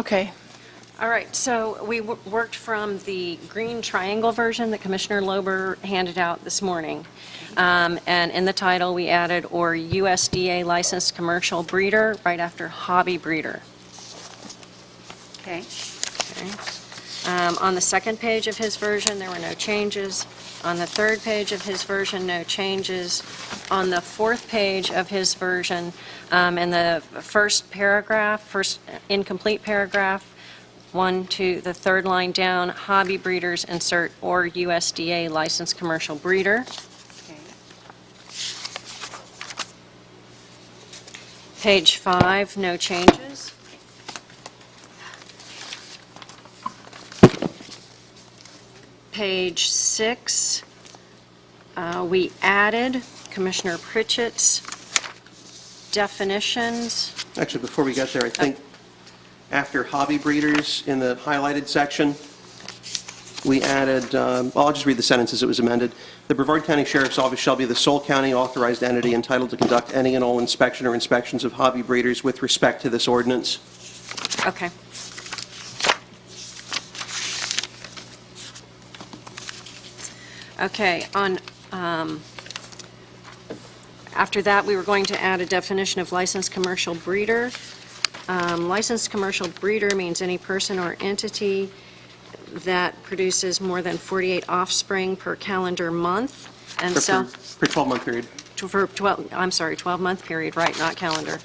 Okay. All right, so we worked from the green triangle version that Commissioner Lober handed out this morning. And in the title, we added "or USDA licensed commercial breeder" right after hobby breeder. Okay. Okay. On the second page of his version, there were no changes. On the third page of his version, no changes. On the fourth page of his version, in the first paragraph, first incomplete paragraph, the third line down, hobby breeders, insert "or USDA licensed commercial breeder." Okay. Page 5, no changes. Page 6, we added Commissioner Pritchett's definitions. Actually, before we get there, I think after hobby breeders in the highlighted section, we added, well, I'll just read the sentence as it was amended. The Brevard County Sheriff's Office shall be the sole county authorized entity entitled to conduct any and all inspection or inspections of hobby breeders with respect to this ordinance. Okay. Okay, after that, we were going to add a definition of licensed commercial breeder. Licensed commercial breeder means any person or entity that produces more than 48 offspring per calendar month and For sell... 12-month period. For 12-month period, right, not calendar,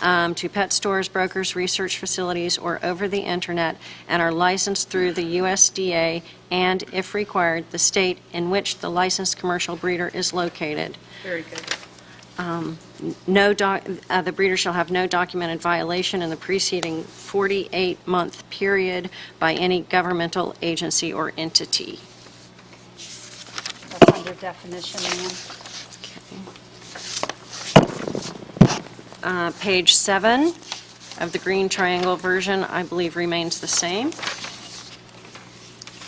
to pet stores, brokers, research facilities, or over the internet, and are licensed through the USDA and, if required, the state in which the licensed commercial breeder is located. Very good. The breeder shall have no documented violation in the preceding 48-month period by any governmental agency or entity. That's under definition, ma'am. Page 7 of the green triangle version, I believe, remains the same.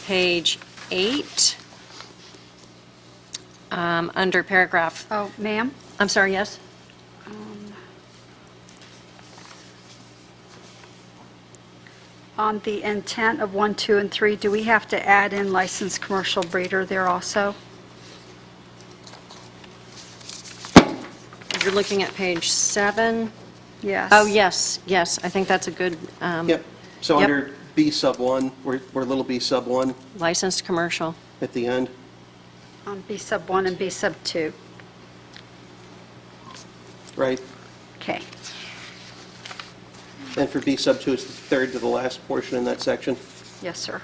Page 8, under paragraph, Oh, ma'am? I'm sorry, yes? On the intent of 1, 2, and 3, do we have to add in licensed commercial breeder there also? You're looking at page 7. Yes. Oh, yes, yes, I think that's a good... Yep. So Yep. under B sub 1, or little b sub 1 Licensed commercial. at the end. On B sub 1 and B sub 2. Right? Okay. And for B sub 2, it's the third to the last portion in that section. Yes, sir.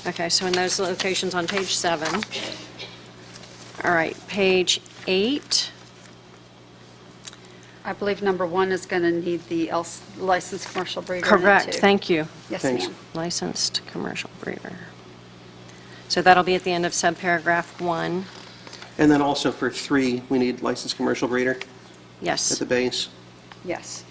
Okay, so in those locations on page 7. All right, page 8. I believe number 1 is going to need the licensed commercial breeder in it, Correct, too. thank you. Yes, Thanks. ma'am. Licensed commercial breeder. So that'll be at the end of subparagraph 1. And then also for 3, we need licensed commercial breeder at Yes. the base. Yes.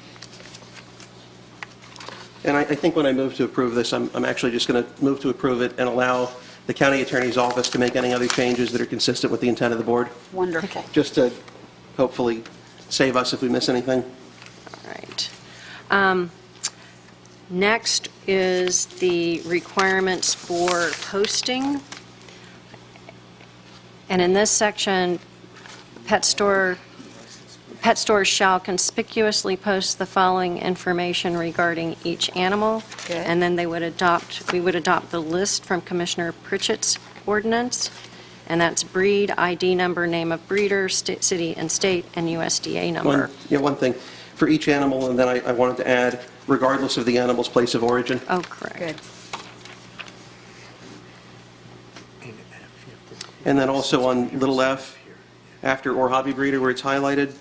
And I think when I move to approve this, I'm actually just going to move to approve it and allow the county attorney's office to make any other changes that are consistent with the intent of the board, Wonderful. just to hopefully save us if we miss anything. All right. Next is the requirements for posting. And in this section, pet stores shall conspicuously post the following information regarding each animal. Good. And then we would adopt the list from Commissioner Pritchett's ordinance, and that's breed, ID number, name of breeder, city and state, and USDA number. One thing, for each animal, and then I wanted to add, regardless of the animal's place of origin. Oh, correct. Good. And then also on little f, after "or hobby breeder," where it's highlighted,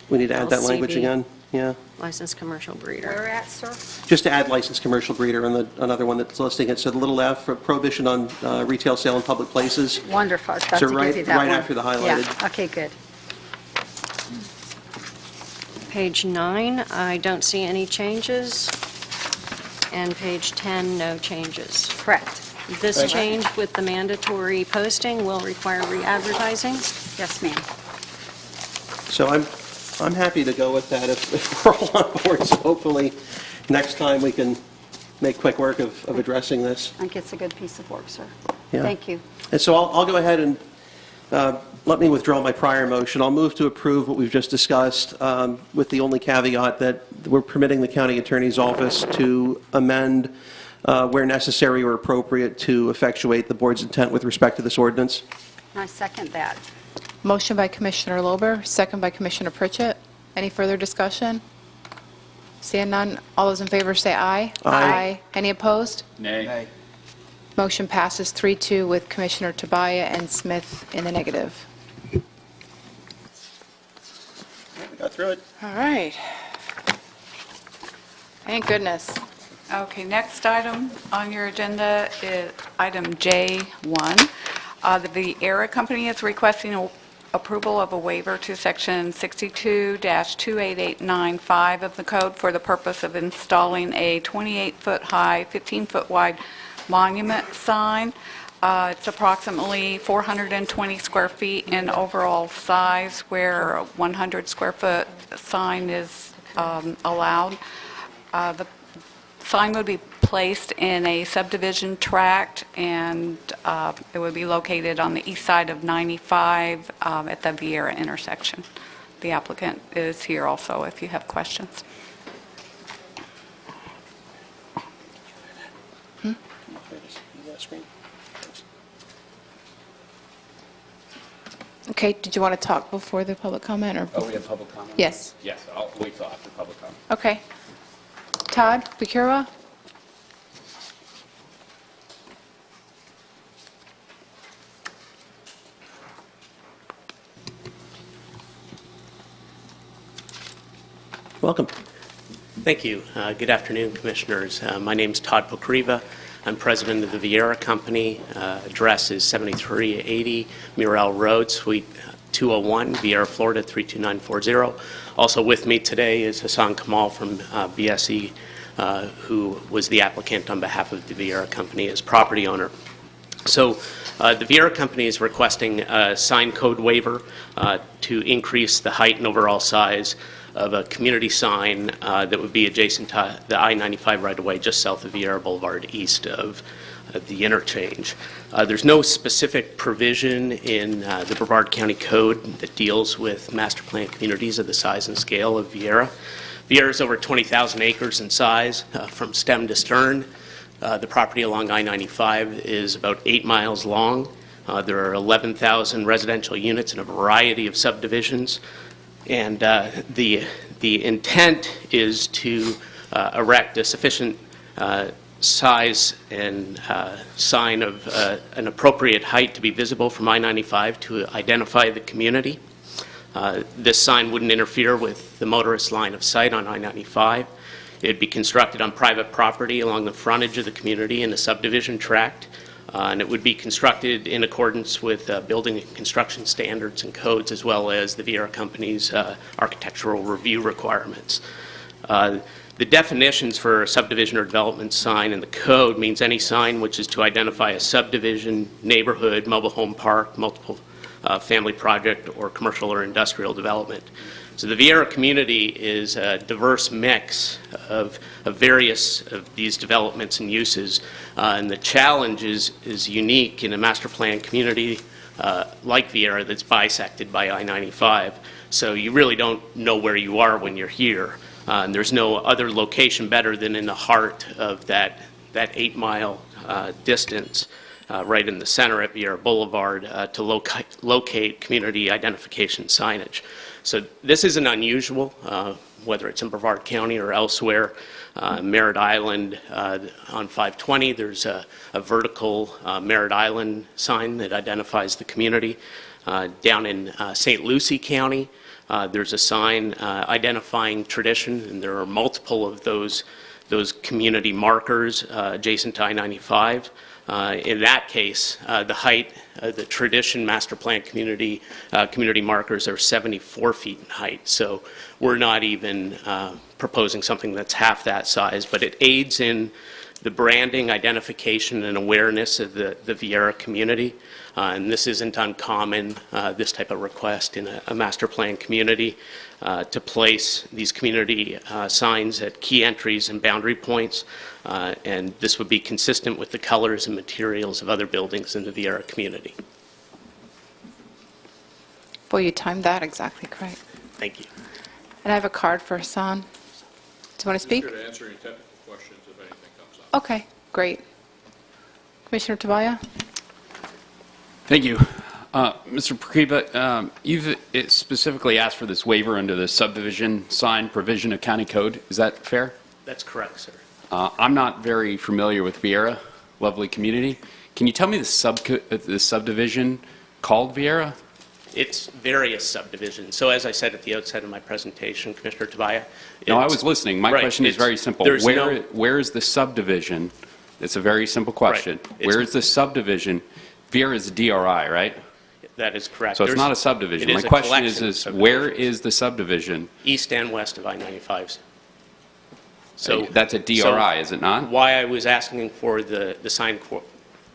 we need to add that language LCB. again. Yeah, Licensed commercial breeder. Where at, sir? just to add licensed commercial breeder on another one that's listing it. So the little f, for prohibition on retail sale in public places. Wonderful. I was about So to right- give you that right one. after the highlighted. Yeah, okay, good. Page 9, I don't see any changes. And page 10, no changes. Correct. This Right. change with the mandatory posting will require re-advertising. Yes, ma'am. So I'm happy to go with that if we're all on board, so hopefully next time we can make quick work of addressing this. I think it's a good piece of work, sir. Yeah. Thank you. And so I'll go ahead and let me withdraw my prior motion. I'll move to approve what we've just discussed, with the only caveat that we're permitting the county attorney's office to amend where necessary or appropriate to effectuate the board's intent with respect to this ordinance. I second that. Motion by Commissioner Lober, second by Commissioner Pritchett. Any further discussion? Seeing none, all those in favor say aye. Aye. Any opposed? Nay. Motion passes 3-2 with Commissioner Tabaya and Smith in the negative. We got through it. All right. Thank goodness. Okay, next item on your agenda is item J1. The Viera Company is requesting approval of a waiver to Section 62-28895 of the code for the purpose of installing a 28-foot high, 15-foot wide monument sign. It's approximately 420 square feet in overall size, where a 100 square foot sign is allowed. The sign would be placed in a subdivision tract, and it would be located on the east side of 95 at the Viera intersection. The applicant is here also if you have questions. Okay, did you want to talk before the public comment, or? Oh, we have public comment? Yes. Yes, I'll wait till after public comment. Okay. Todd Bakura? Welcome. Thank you. Good afternoon, Commissioners. My name's Todd Pokriva. I'm president of the Viera Company. Address is 7380 Murrell Road, Suite 201, Viera, Florida 32940. Also with me today is Hassan Kamal from BSE, who was the applicant on behalf of the Viera Company as property owner. So the Viera Company is requesting a sign code waiver to increase the height and overall size of a community sign that would be adjacent to the I-95 right-of-way just south of Viera Boulevard, east of the interchange. There's no specific provision in the Brevard County Code that deals with master plan communities of the size and scale of Viera. Viera is over 20,000 acres in size from stem to stern. The property along I-95 is about 8 miles long. There are 11,000 residential units in a variety of subdivisions. And the intent is to erect a sufficient size and sign of an appropriate height to be visible from I-95 to identify the community. This sign wouldn't interfere with the motorist line of sight on I-95. It would be constructed on private property along the frontage of the community in a subdivision tract. And it would be constructed in accordance with building and construction standards and codes, as well as the Viera Company's architectural review requirements. The definitions for a subdivision or development sign in the code means any sign which is to identify a subdivision, neighborhood, mobile home park, multiple family project, or commercial or industrial development. So the Viera community is a diverse mix of various of these developments and uses, and the challenge is unique in a master plan community like Viera that's bisected by I-95. So you really don't know where you are when you're here. And there's no other location better than in the heart of that 8-mile distance, right in the center at Viera Boulevard, to locate community identification signage. So this isn't unusual, whether it's in Brevard County or elsewhere. Merritt Island on 520, there's a vertical Merritt Island sign that identifies the community. Down in St. Lucie County, there's a sign identifying tradition, and there are multiple of those community markers adjacent to I-95. In that case, the height of the tradition master plan community markers are 74 feet in height. So we're not even proposing something that's half that size, but it aids in the branding, identification, and awareness of the Viera community. And this isn't uncommon, this type of request in a master plan community, to place these community signs at key entries and boundary points. And this would be consistent with the colors and materials of other buildings in the Viera community. Boy, you timed that exactly correct. Thank you. And I have a card for Hassan. Do you want to speak? Here to answer any technical questions if anything comes up. Okay, great. Commissioner Tabaya? Thank you. Mr. Prakiva, you've specifically asked for this waiver under the subdivision sign provision of county code. Is that fair? That's correct, sir. I'm not very familiar with Viera, lovely community. Can you tell me the subdivision called Viera? It's various subdivisions. So as I said at the outset of my presentation, Commissioner Tabaya. No, I it's- was listening. My right, question is it's- very simple. there's no- Where is the subdivision? It's a very simple question. It's- Where is the subdivision? Viera is a DRI, right? That is correct. So it's There's- not a subdivision. it My is a question collection of is where subdivisions. is the subdivision? East and west of I-95. So That's a DRI, is it not? why I was asking for the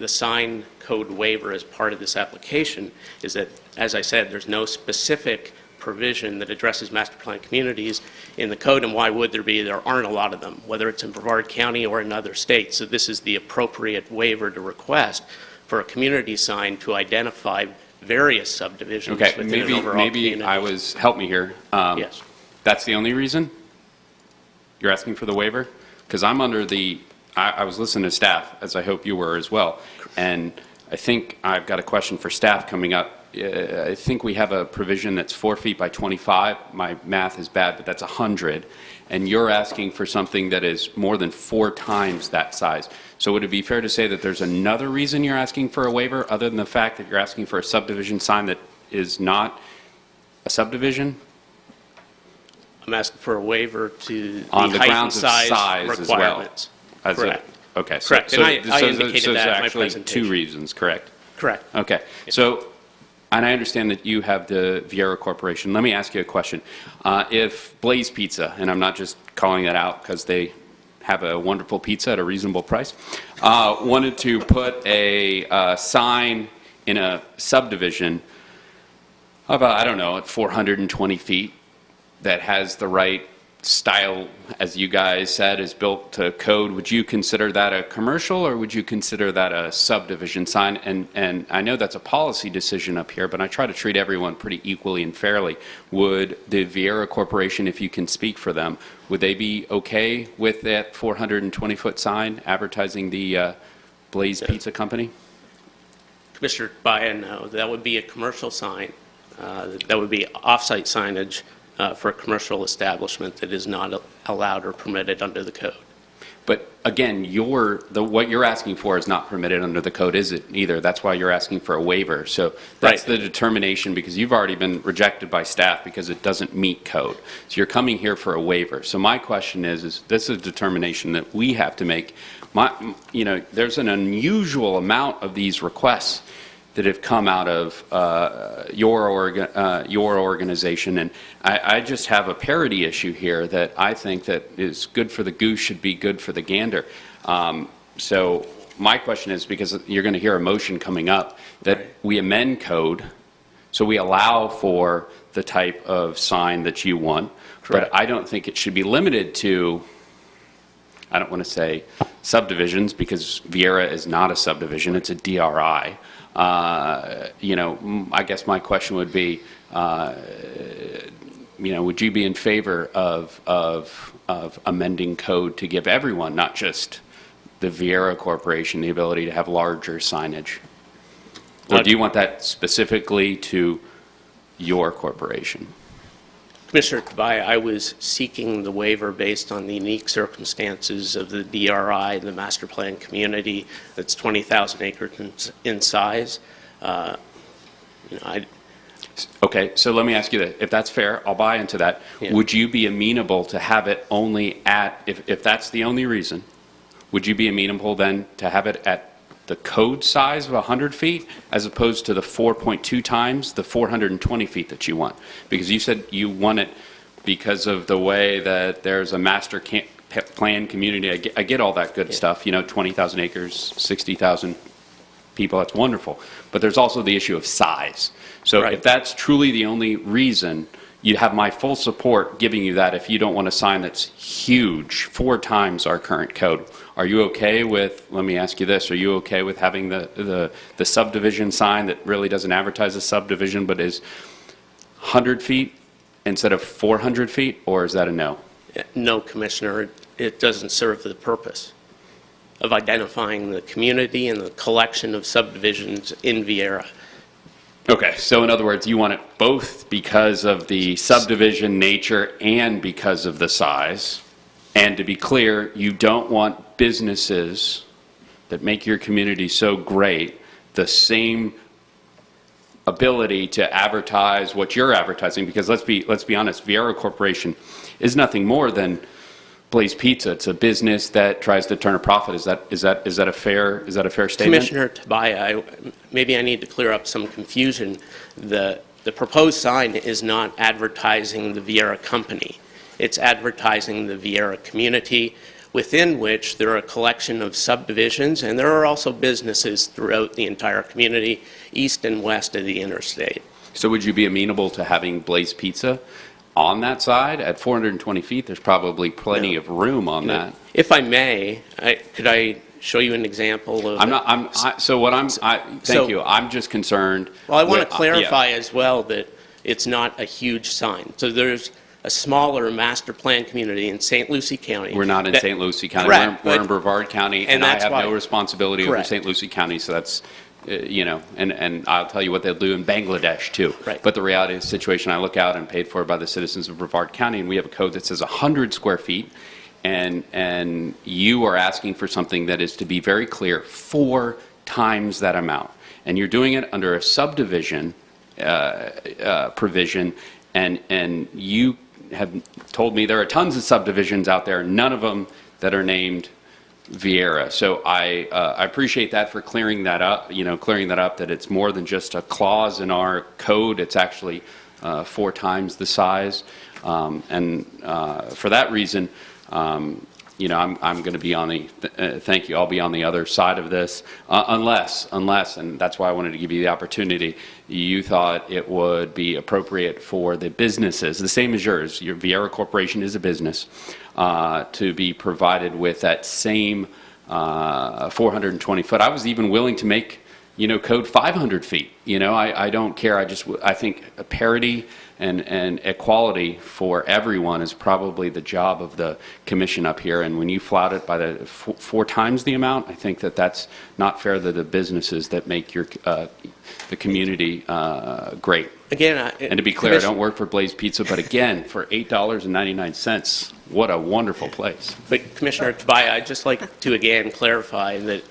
sign code waiver as part of this application is that, as I said, there's no specific provision that addresses master plan communities in the code, and why would there be? There aren't a lot of them, whether it's in Brevard County or in other states. So this is the appropriate waiver to request for a community sign to identify various subdivisions Okay, within an overall community. help me here. Yes. That's the only reason you're asking for the waiver? Because I'm under I was listening to staff, as I hope you were as well, and I think I've got a question for staff coming up. I think we have a provision that's 4 feet by 25. My math is bad, but that's 100. And you're asking for something that is more than 4 times that size. So would it be fair to say that there's another reason you're asking for a waiver other than the fact that you're asking for a subdivision sign that is not a subdivision? I'm asking for a waiver to the On the height and grounds of size size as well. requirements. Correct. Okay. Correct, and I indicated so that in my actually presentation. 2 reasons, correct? Correct. Okay. So, and I understand that you have the Viera Corporation. Let me ask you a question. If Blaze Pizza, and I'm not just calling that out because they have a wonderful pizza at a reasonable price, wanted to put a sign in a subdivision about, I don't know, at 420 feet that has the right style, as you guys said, is built to code, would you consider that a commercial or would you consider that a subdivision sign? And I know that's a policy decision up here, but I try to treat everyone pretty equally and fairly. Would the Viera Corporation, if you can speak for them, would they be okay with that 420-foot sign advertising the Blaze Pizza Company? Commissioner Baia, no, that would be a commercial sign. That would be off-site signage for a commercial establishment that is not allowed or permitted under the code. But again, what you're asking for is not permitted under the code, is it either? That's why you're asking for a waiver. So that's Right. the determination, because you've already been rejected by staff because it doesn't meet code. So you're coming here for a waiver. So my question is this is a determination that we have to make. There's an unusual amount of these requests that have come out of your organization, and I just have a parity issue here that I think that is good for the goose should be good for the gander. So my question is, because you're going to hear a motion coming up, that Right. we amend code so we allow for the type of sign that you want, Correct. but I don't think it should be limited to, I don't want to say subdivisions, because Viera is not a subdivision, it's a DRI. I guess my question would be, would you be in favor of amending code to give everyone, not just the Viera Corporation, the ability to have larger signage? Or do you want that specifically to your corporation? Commissioner Tabaya, I was seeking the waiver based on the unique circumstances of the DRI, the master plan community that's 20,000 acres in size. Okay, so let me ask you this. If that's fair, I'll buy into that. Yeah. Would you be amenable to have it only at, if that's the only reason, would you be amenable then to have it at the code size of 100 feet as opposed to the 4.2 times the 420 feet that you want? Because you said you want it because of the way that there's a master planned community. I get all that good stuff, 20,000 acres, 60,000 people, that's wonderful. But there's also the issue of size. So Right. if that's truly the only reason, you have my full support giving you that if you don't want a sign that's huge, 4 times our current code. Are you okay with, let me ask you this, are you okay with having the subdivision sign that really doesn't advertise a subdivision but is 100 feet instead of 400 feet, or is that a no? No, Commissioner, it doesn't serve the purpose of identifying the community and the collection of subdivisions in Viera. Okay, so in other words, you want it both because of the subdivision nature and because of the size. And to be clear, you don't want businesses that make your community so great the same ability to advertise what you're advertising, because let's be honest, Viera Corporation is nothing more than Blaze Pizza. It's a business that tries to turn a profit. Is that a fair statement? Commissioner Tabaya, maybe I need to clear up some confusion. The proposed sign is not advertising the Viera company. It's advertising the Viera community, within which there are a collection of subdivisions, and there are also businesses throughout the entire community, east and west of the interstate. So would you be amenable to having Blaze Pizza on that side? At 420 feet, there's probably plenty of room on that. If I may, could I show you an example of... Thank you. I'm just concerned. Well, I want to with- clarify yeah. as well that it's not a huge sign. So there's a smaller master plan community in St. Lucie County. We're not in that- St. Lucie County. Correct, We're in but- Brevard County, and and I that's have why- no responsibility over Correct. St. Lucie County, so that's, and I'll tell you what they'll do in Bangladesh, too. Right. But the reality of the situation, I look out and paid for by the citizens of Brevard County, and we have a code that says 100 square feet, and you are asking for something that is, to be very clear, 4 times that amount. And you're doing it under a subdivision provision, and you have told me there are tons of subdivisions out there, none of them that are named Viera. So I appreciate that for clearing that up, that it's more than just a clause in our code. It's actually 4 times the size. And for that reason, I'm going to be on the, thank you, I'll be on the other side of this, unless, and that's why I wanted to give you the opportunity, you thought it would be appropriate for the businesses, the same as yours, your Viera Corporation is a business, to be provided with that same 420 foot. I was even willing to make, code 500 feet. I don't care. I think a parity and equality for everyone is probably the job of the commission up here. And when you flout it by the 4 times the amount, I think that that's not fair to the businesses that make your the community great. Again, And to be clear, I don't work for Blaze Pizza, but again, for $8.99, what a wonderful place. But Commissioner Tabaya, I'd just like to again clarify that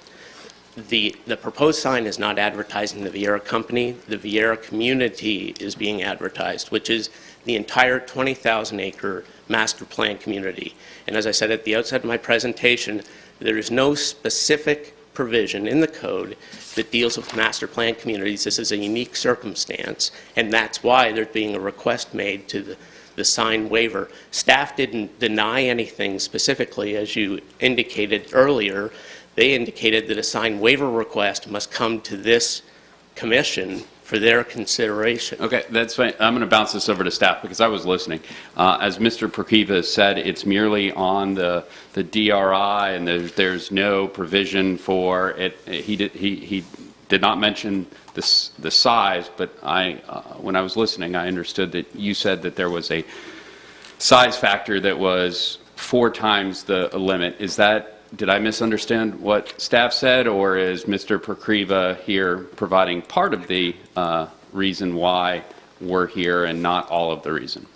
the proposed sign is not advertising the Viera company. The Viera community is being advertised, which is the entire 20,000-acre master plan community. And as I said at the outset of my presentation, there is no specific provision in the code that deals with master plan communities. This is a unique circumstance, and that's why there's being a request made to the sign waiver. Staff didn't deny anything specifically, as you indicated earlier. They indicated that a sign waiver request must come to this commission for their consideration. Okay, that's fine. I'm going to bounce this over to staff because I was listening. As Mr. Perkiva said, it's merely on the DRI, and there's no provision for it. He did not mention the size, but when I was listening, I understood that you said that there was a size factor that was 4 times the limit. Is that? Did I misunderstand what staff said, or is Mr. Perkiva here providing part of the reason why we're here and not all of the reason?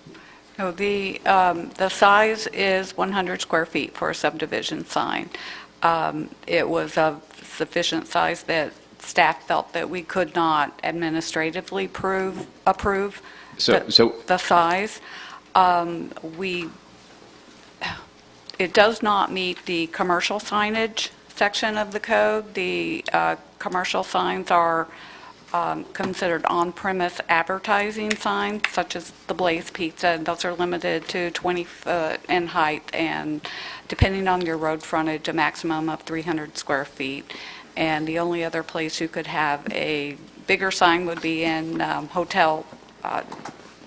No, the size is 100 square feet for a subdivision sign. It was of sufficient size that staff felt that we could not administratively approve the size. It does not meet the commercial signage section of the code. The commercial signs are considered on-premise advertising signs, such as the Blaze Pizza, and those are limited to 20 foot in height, and depending on your road frontage, a maximum of 300 square feet. And the only other place you could have a bigger sign would be in hotel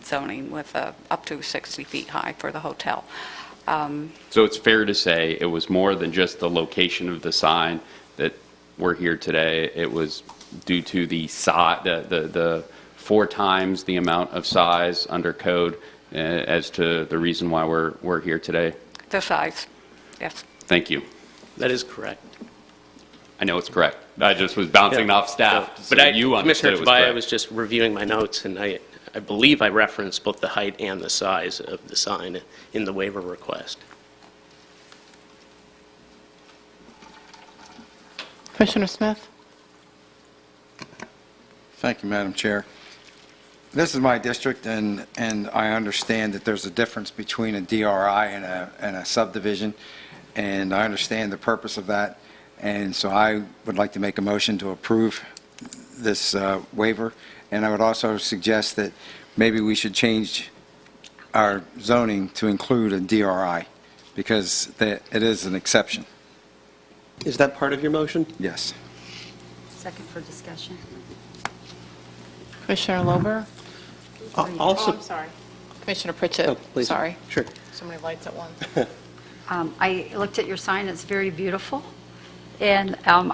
zoning with up to 60 feet high for the hotel. So it's fair to say it was more than just the location of the sign that we're here today. It was due to the size, the 4 times the amount of size under code as to the reason why we're here today. The size, yes. Thank you. That is correct. I know it's correct. I just was bouncing off staff, so you understood it was Commissioner Tobias, I correct. was just reviewing my notes, and I believe I referenced both the height and the size of the sign in the waiver request. Commissioner Smith? Thank you, Madam Chair. This is my district, and I understand that there's a difference between a DRI and a subdivision, and I understand the purpose of that, and so I would like to make a motion to approve this waiver, and I would also suggest that maybe we should change our zoning to include a DRI, because it is an exception. Is that part of your motion? Yes. Second for discussion. Commissioner Lober? Also, I'm sorry. Commissioner Pritchett? Oh, please. Sorry. Sure. So many lights at once. I looked at your sign, it's very beautiful, and I'm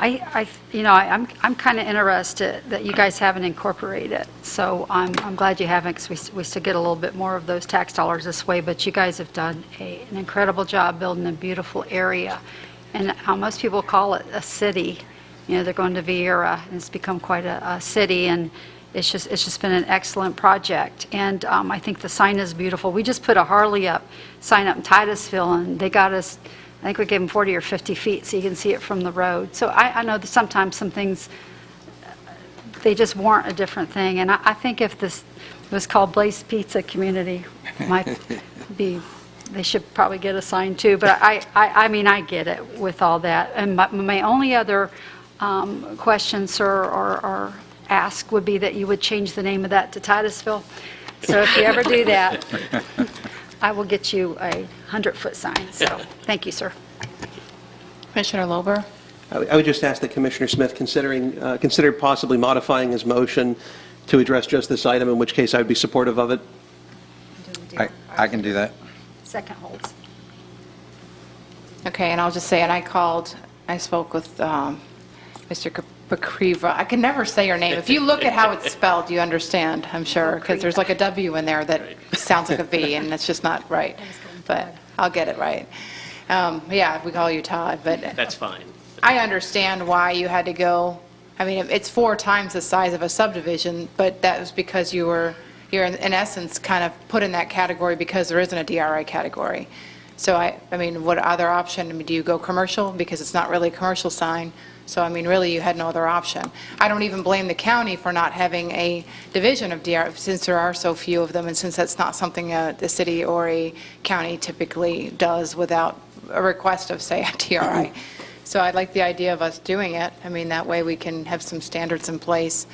kind of interested that you guys haven't incorporated it, so I'm glad you haven't, because we still get a little bit more of those tax dollars this way, but you guys have done an incredible job building a beautiful area, and most people call it a city. They're going to Vieira, and it's become quite a city, and it's just been an excellent project, and I think the sign is beautiful. We just put a Harley sign up in Titusville, and they got us, I think we gave them 40 or 50 feet so you can see it from the road. So I know that sometimes some things, they just warrant a different thing, and I think if this was called Blaze Pizza Community, might be, they should probably get a sign too, but I mean, I get it with all that. And my only other question, sir, or ask would be that you would change the name of that to Titusville. So if you ever do that, I will get you a 100-foot sign. So thank you, sir. Commissioner Lober? I would just ask that Commissioner Smith consider possibly modifying his motion to address just this item, in which case I would be supportive of it. I can do that. Second holds. Okay, and I'll just say, and I spoke with Mr. Bakriva. I can never say your name. If you look at how it's spelled, you understand, I'm sure, because there's like a W in there that sounds like a V, and it's just not right. But I'll get it right. Yeah, we call you Todd, but That's fine. I understand why you had to go. I mean, it's 4 times the size of a subdivision, but that was because you're in essence kind of put in that category because there isn't a DRI category. So I mean, what other option? I mean, do you go commercial? Because it's not really a commercial sign. So, I mean, really, you had no other option. I don't even blame the county for not having a division of DRI, since there are so few of them, and since that's not something the city or a county typically does without a request of, say, a DRI. So I'd like the idea of us doing it. I mean, that way we can have some standards in place,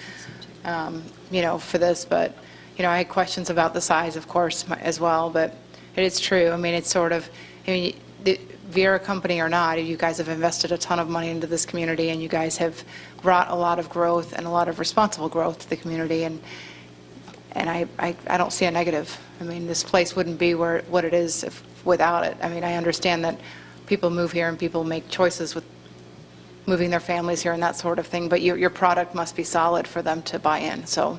for this. But, I had questions about the size, of course, as well, but it is true. I mean, it's sort of, the Vieira company or not, you guys have invested a ton of money into this community, and you guys have brought a lot of growth and a lot of responsible growth to the community, and I don't see a negative. I mean, this place wouldn't be what it is without it. I mean, I understand that people move here and people make choices with moving their families here and that sort of thing, but your product must be solid for them to buy in. So,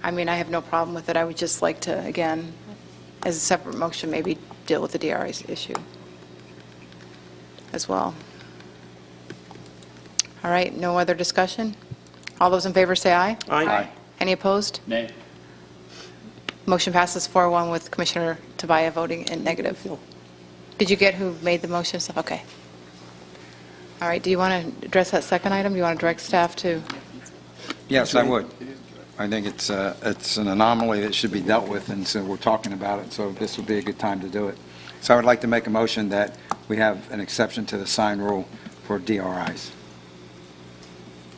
I mean, I have no problem with it. I would just like to, again, as a separate motion, maybe deal with the DRI's issue as well. All right, no other discussion? All those in favor say aye. Aye. Any opposed? Nay. Motion passes 4-1 with Commissioner Tobias voting in negative. Did you get who made the motion? Okay. All right, do you want to address that second item? Do you want to direct staff to? Yes, I would. I think it's an anomaly that should be dealt with, and so we're talking about it, so this would be a good time to do it. So I would like to make a motion that we have an exception to the sign rule for DRIs.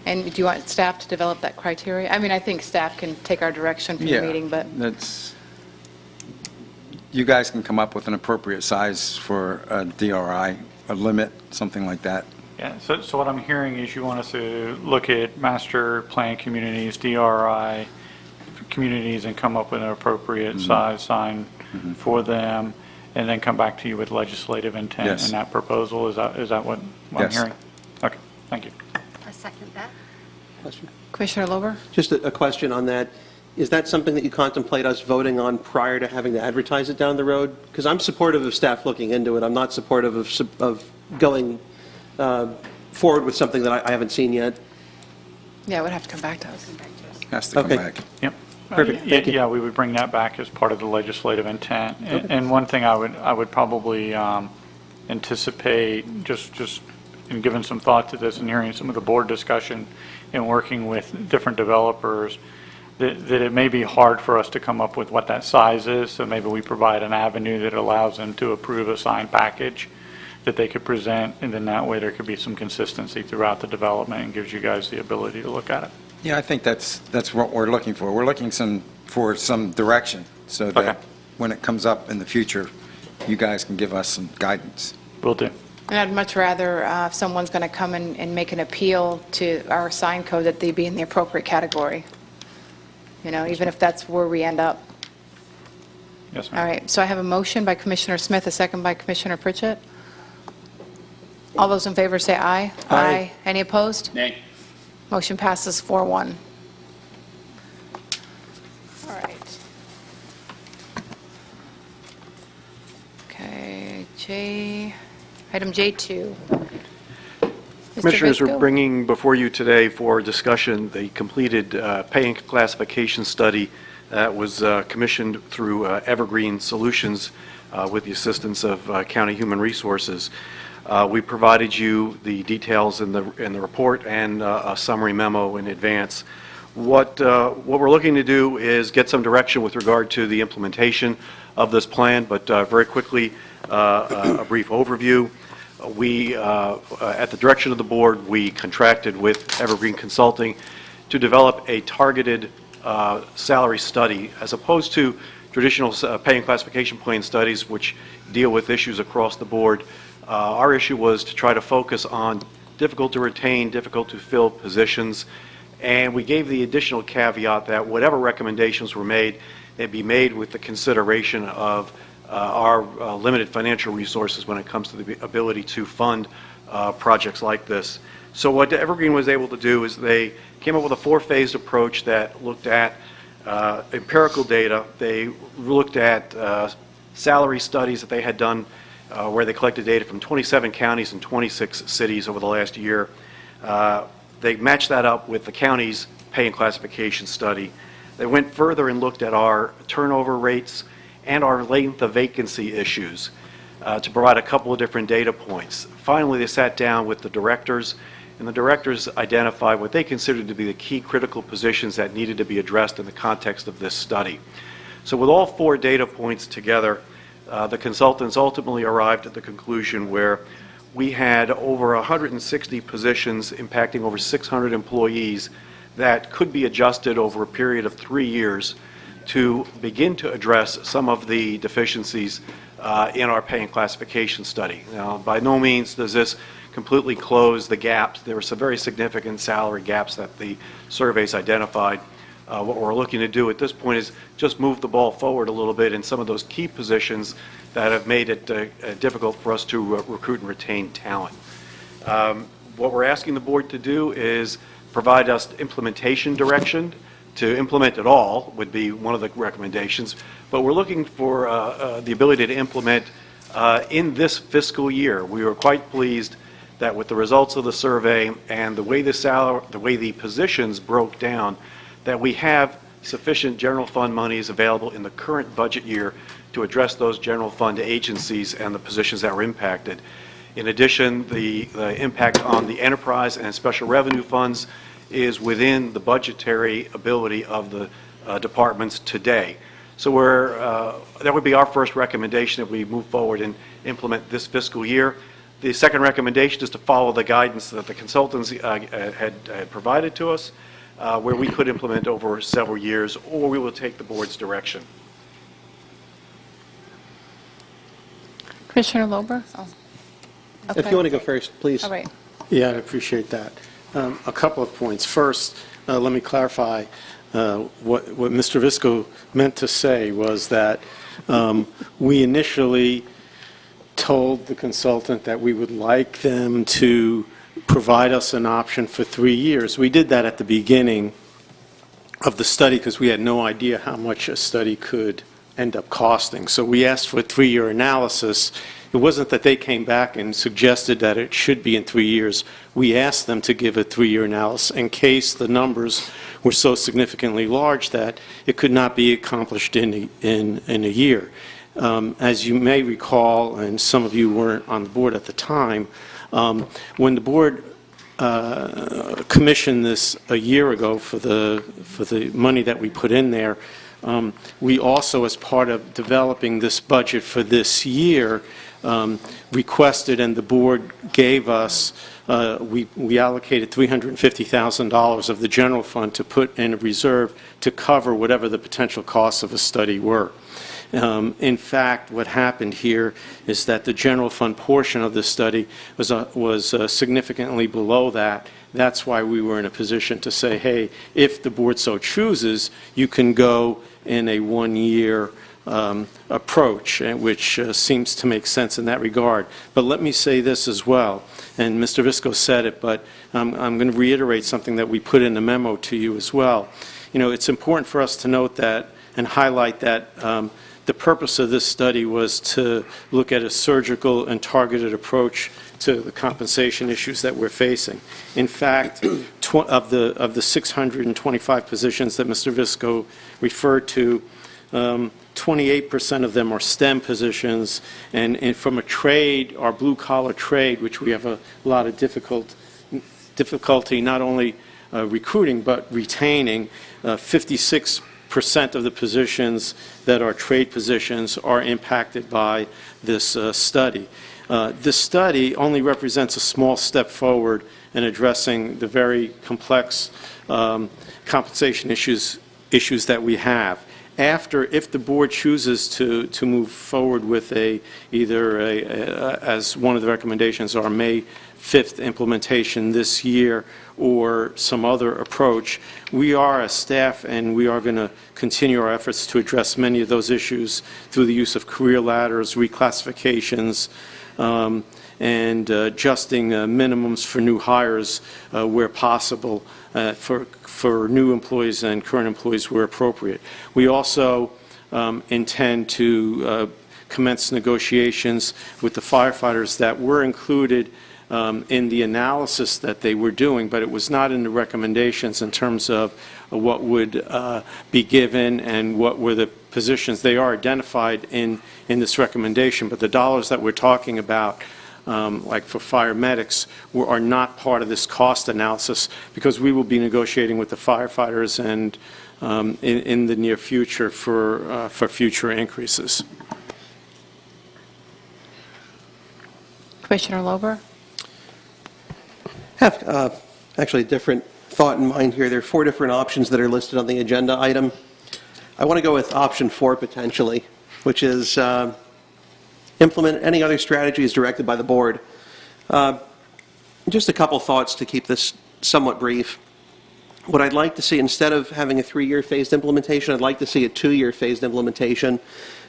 And do you want staff to develop that criteria? I mean, I think staff can take our direction from the meeting, but You guys can come up with an appropriate size for a DRI, a limit, something like that. Yeah, so what I'm hearing is you want us to look at master plan communities, DRI communities, and come up with an appropriate size sign for them, and then come back to you with legislative intent Yes. in that proposal. Is that what I'm Yes. hearing? Okay, thank you. I second that. Commissioner Lober? Just a question on that. Is that something that you contemplate us voting on prior to having to advertise it down the road? Because I'm supportive of staff looking into it. I'm not supportive of going forward with something that I haven't seen yet. Yeah, it would have to come back to us. Has to come Okay. back. Yep. Perfect, thank you. Yeah, we would bring that back as part of the legislative intent. And one thing I would probably anticipate, just in giving some thought to this and hearing some of the board discussion and working with different developers, that it may be hard for us to come up with what that size is, so maybe we provide an avenue that allows them to approve a sign package that they could present, and then that way there could be some consistency throughout the development and gives you guys the ability to look at it. Yeah, I think that's what we're looking for. We're looking for some direction, so that Okay. when it comes up in the future, you guys can give us some guidance. Will do. And I'd much rather, if someone's going to come and make an appeal to our sign code, that they be in the appropriate category, even if that's where we end up. Yes, ma'am. All right, so I have a motion by Commissioner Smith, a second by Commissioner Pritchett. All those in favor say aye. Aye. Any opposed? Nay. Motion passes 4-1. All right. Okay, item J2. Mr. Commissioners, we're Visco? bringing before you today for discussion the completed pay and classification study that was commissioned through Evergreen Solutions with the assistance of County Human Resources. We provided you the details in the report and a summary memo in advance. What we're looking to do is get some direction with regard to the implementation of this plan, but very quickly, a brief overview. We, at the direction of the board, we contracted with Evergreen Consulting to develop a targeted salary study, as opposed to traditional pay and classification plan studies, which deal with issues across the board. Our issue was to try to focus on difficult to retain, difficult to fill positions, and we gave the additional caveat that whatever recommendations were made, they'd be made with the consideration of our limited financial resources when it comes to the ability to fund projects like this. So what Evergreen was able to do is they came up with a four-phased approach that looked at empirical data. They looked at salary studies that they had done where they collected data from 27 counties and 26 cities over the last year. They matched that up with the county's pay and classification study. They went further and looked at our turnover rates and our length of vacancy issues to provide a couple of different data points. Finally, they sat down with the directors, and the directors identified what they considered to be the key critical positions that needed to be addressed in the context of this study. So with all four data points together, the consultants ultimately arrived at the conclusion where we had over 160 positions impacting over 600 employees that could be adjusted over a period of 3 years to begin to address some of the deficiencies in our pay and classification study. Now, by no means does this completely close the gaps. There were some very significant salary gaps that the surveys identified. What we're looking to do at this point is just move the ball forward a little bit in some of those key positions that have made it difficult for us to recruit and retain talent. What we're asking the board to do is provide us implementation direction. To implement it all would be one of the recommendations, but we're looking for the ability to implement in this fiscal year. We were quite pleased that with the results of the survey and the way the positions broke down, that we have sufficient general fund monies available in the current budget year to address those general fund agencies and the positions that were impacted. In addition, the impact on the enterprise and special revenue funds is within the budgetary ability of the departments today. So that would be our first recommendation if we move forward and implement this fiscal year. The second recommendation is to follow the guidance that the consultants had provided to us, where we could implement over several years, or we will take the board's direction. Commissioner Lober? Oh. If you want to go first, please. All right. Yeah, I appreciate that. A couple of points. First, let me clarify what Mr. Visco meant to say was that we initially told the consultant that we would like them to provide us an option for 3 years. We did that at the beginning of the study because we had no idea how much a study could end up costing. So we asked for a 3-year analysis. It wasn't that they came back and suggested that it should be in 3 years. We asked them to give a 3-year analysis in case the numbers were so significantly large that it could not be accomplished in a year. As you may recall, and some of you weren't on the board at the time, when the board commissioned this a year ago for the money that we put in there, we also, as part of developing this budget for this year, requested, and the board gave us, we allocated $350,000 of the general fund to put in a reserve to cover whatever the potential costs of a study were. In fact, what happened here is that the general fund portion of the study was significantly below that. That's why we were in a position to say, hey, if the board so chooses, you can go in a 1-year approach, which seems to make sense in that regard. But let me say this as well, and Mr. Visco said it, but I'm going to reiterate something that we put in the memo to you as well. You know, it's important for us to note that and highlight that the purpose of this study was to look at a surgical and targeted approach to the compensation issues that we're facing. In fact, of the 625 positions that Mr. Visco referred to, 28% of them are STEM positions, and from a trade, our blue-collar trade, which we have a lot of difficulty not only recruiting but retaining, 56% of the positions that are trade positions are impacted by this study. This study only represents a small step forward in addressing the very complex compensation issues that we have. If the board chooses to move forward with as one of the recommendations, our May 5th implementation this year, or some other approach, we are a staff and we are going to continue our efforts to address many of those issues through the use of career ladders, reclassifications, and adjusting minimums for new hires where possible, for new employees and current employees where appropriate. We also intend to commence negotiations with the firefighters that were included in the analysis that they were doing, but it was not in the recommendations in terms of what would be given and what were the positions. They are identified in this recommendation, but the dollars that we're talking about, like for fire medics, are not part of this cost analysis because we will be negotiating with the firefighters and in the near future for future increases. Commissioner Lober? Have actually a different thought in mind here. There are 4 different options that are listed on the agenda item. I want to go with option 4 potentially, which is implement any other strategies directed by the board. Just a couple thoughts to keep this somewhat brief. What I'd like to see, instead of having a 3-year phased implementation, I'd like to see a 2-year phased implementation.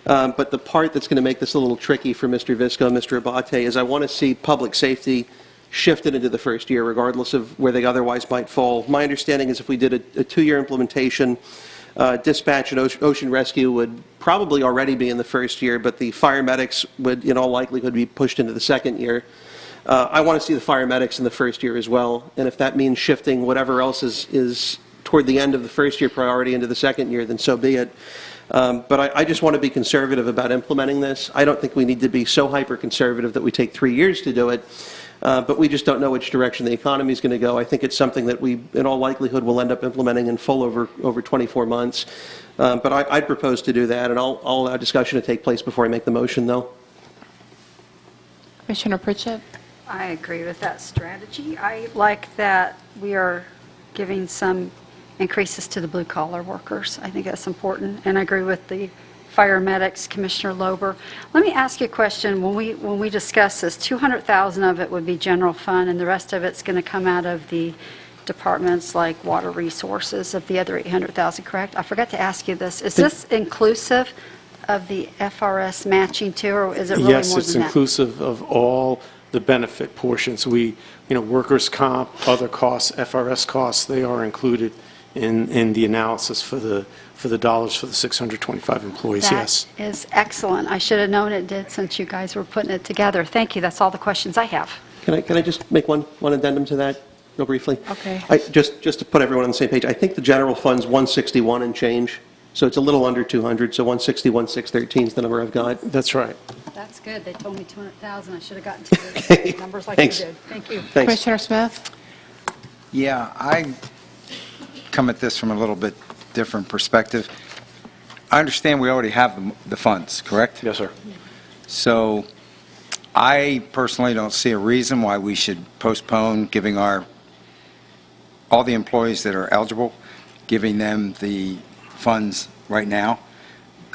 But the part that's going to make this a little tricky for Mr. Visco and Mr. Abate is I want to see public safety shifted into the first year, regardless of where they otherwise might fall. My understanding is if we did a 2-year implementation, dispatch and ocean rescue would probably already be in the first year, but the fire medics would, in all likelihood, be pushed into the second year. I want to see the fire medics in the first year as well, and if that means shifting whatever else is toward the end of the first year priority into the second year, then so be it. But I just want to be conservative about implementing this. I don't think we need to be so hyper-conservative that we take 3 years to do it. But we just don't know which direction the economy is going to go. I think it's something that we, in all likelihood, will end up implementing in full over 24 months. But I'd propose to do that, and I'll allow discussion to take place before I make the motion, though. Commissioner Pritchett? I agree with that strategy. I like that we are giving some increases to the blue-collar workers. I think that's important, and I agree with the fire medics, Commissioner Lober. Let me ask you a question. When we discuss this, 200,000 of it would be general fund, and the rest of it's going to come out of the departments like water resources of the other 800,000, correct? I forgot to ask you this. Is this inclusive of the FRS matching too, or is it really more than that? Yes, it's inclusive of all the benefit portions. Workers' comp, other costs, FRS costs, they are included in the analysis for the dollars for the 625 employees, yes. That is excellent. I should have known it did since you guys were putting it together. Thank you. That's all the questions I have. Can I just make one addendum to that, real briefly? Okay. Just to put everyone on the same page, I think the general fund's 161 and change, so it's a little under 200, so 161,613 is the number I've got. That's right. That's good. They told me 200,000. I should have gotten to the numbers like you Thanks. did. Thank you. Thanks. Commissioner Smith? Yeah, I come at this from a little bit different perspective. I understand we already have the funds, correct? Yes, sir. So I personally don't see a reason why we should postpone giving all the employees that are eligible, giving them the funds right now.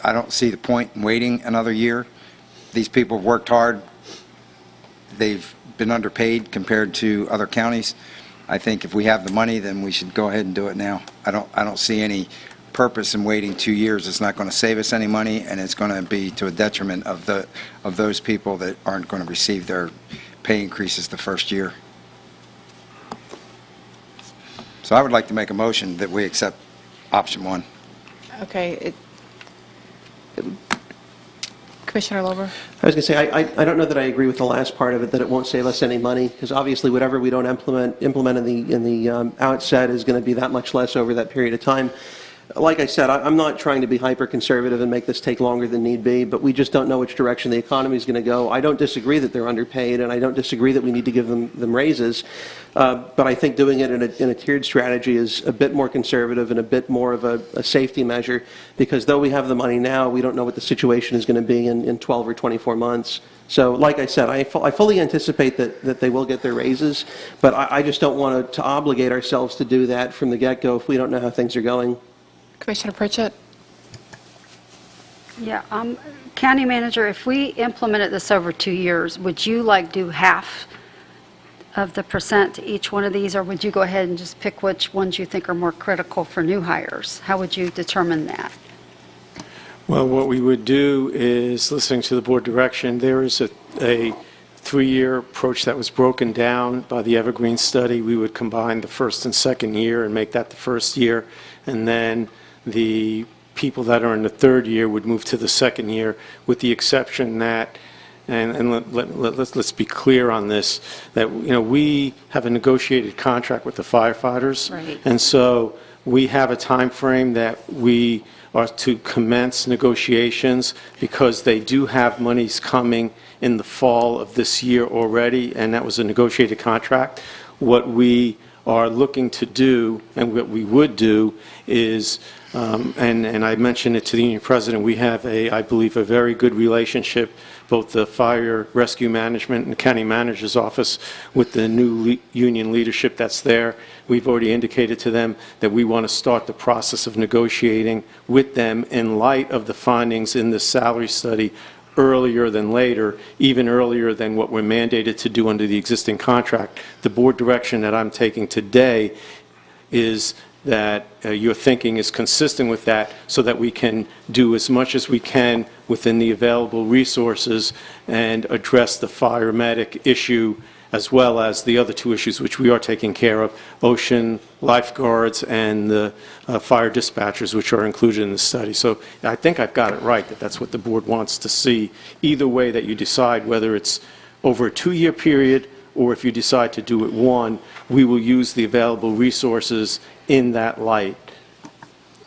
I don't see the point in waiting another year. These people have worked hard. They've been underpaid compared to other counties. I think if we have the money, then we should go ahead and do it now. I don't see any purpose in waiting 2 years. It's not going to save us any money, and it's going to be to a detriment of those people that aren't going to receive their pay increases the first year. So I would like to make a motion that we accept option one. Okay. Commissioner Lober? I was going to say, I don't know that I agree with the last part of it, that it won't save us any money, because obviously whatever we don't implement in the outset is going to be that much less over that period of time. Like I said, I'm not trying to be hyper-conservative and make this take longer than need be, but we just don't know which direction the economy is going to go. I don't disagree that they're underpaid, and I don't disagree that we need to give them raises, but I think doing it in a tiered strategy is a bit more conservative and a bit more of a safety measure, because though we have the money now, we don't know what the situation is going to be in 12 or 24 months. So like I said, I fully anticipate that they will get their raises, but I just don't want to obligate ourselves to do that from the get-go if we don't know how things are going. Commissioner Pritchett? Yeah, County Manager, if we implemented this over 2 years, would you do half of the percent to each one of these, or would you go ahead and just pick which ones you think are more critical for new hires? How would you determine that? Well, what we would do is, listening to the board direction, there is a 3-year approach that was broken down by the Evergreen study. We would combine the first and second year and make that the first year, and then the people that are in the third year would move to the second year, with the exception that, and let's be clear on this, that we have a negotiated contract with the firefighters, Right. and so we have a time frame that we are to commence negotiations, because they do have monies coming in the fall of this year already, and that was a negotiated contract. What we are looking to do, and what we would do, is, and I mentioned it to the union president, we have I believe, a very good relationship, both the fire rescue management and the county manager's office, with the new union leadership that's there. We've already indicated to them that we want to start the process of negotiating with them in light of the findings in the salary study earlier than later, even earlier than what we're mandated to do under the existing contract. The board direction that I'm taking today is that your thinking is consistent with that, so that we can do as much as we can within the available resources and address the fire medic issue, as well as the other two issues which we are taking care of, ocean lifeguards and the fire dispatchers, which are included in the study. So I think I've got it right, that that's what the board wants to see. Either way that you decide, whether it's over a 2-year period or if you decide to do it one, we will use the available resources in that light.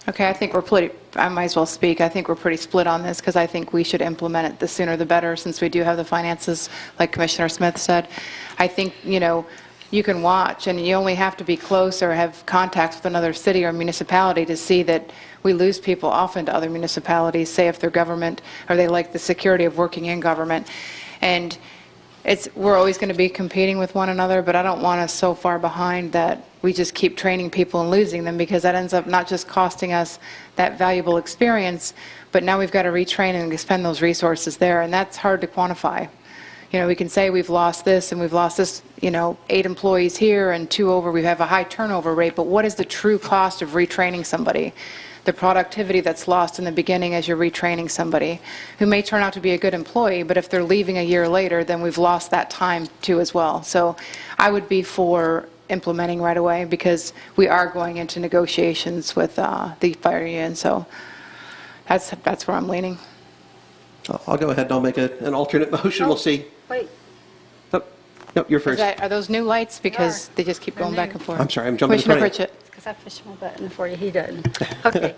Okay, I might as well speak. I think we're pretty split on this, because I think we should implement it the sooner the better, since we do have the finances, like Commissioner Smith said. I think, you can watch, and you only have to be close or have contacts with another city or municipality to see that we lose people often to other municipalities, say if they're government or they like the security of working in government. And we're always going to be competing with one another, but I don't want us so far behind that we just keep training people and losing them, because that ends up not just costing us that valuable experience, but now we've got to retrain and expend those resources there, and that's hard to quantify. You know, we can say we've lost this and we've lost this, 8 employees here and 2 over, we have a high turnover rate, but what is the true cost of retraining somebody? The productivity that's lost in the beginning as you're retraining somebody who may turn out to be a good employee, but if they're leaving a year later, then we've lost that time too as well. So I would be for implementing right away, because we are going into negotiations with the fire union, so that's where I'm leaning. I'll go ahead and I'll make an alternate motion. We'll see. Wait, No, you're first. Are those new lights? Because they just keep going back and forth. I'm sorry, I'm jumping in front Commissioner of you. Pritchett. because I pushed my button for you, he didn't. Okay.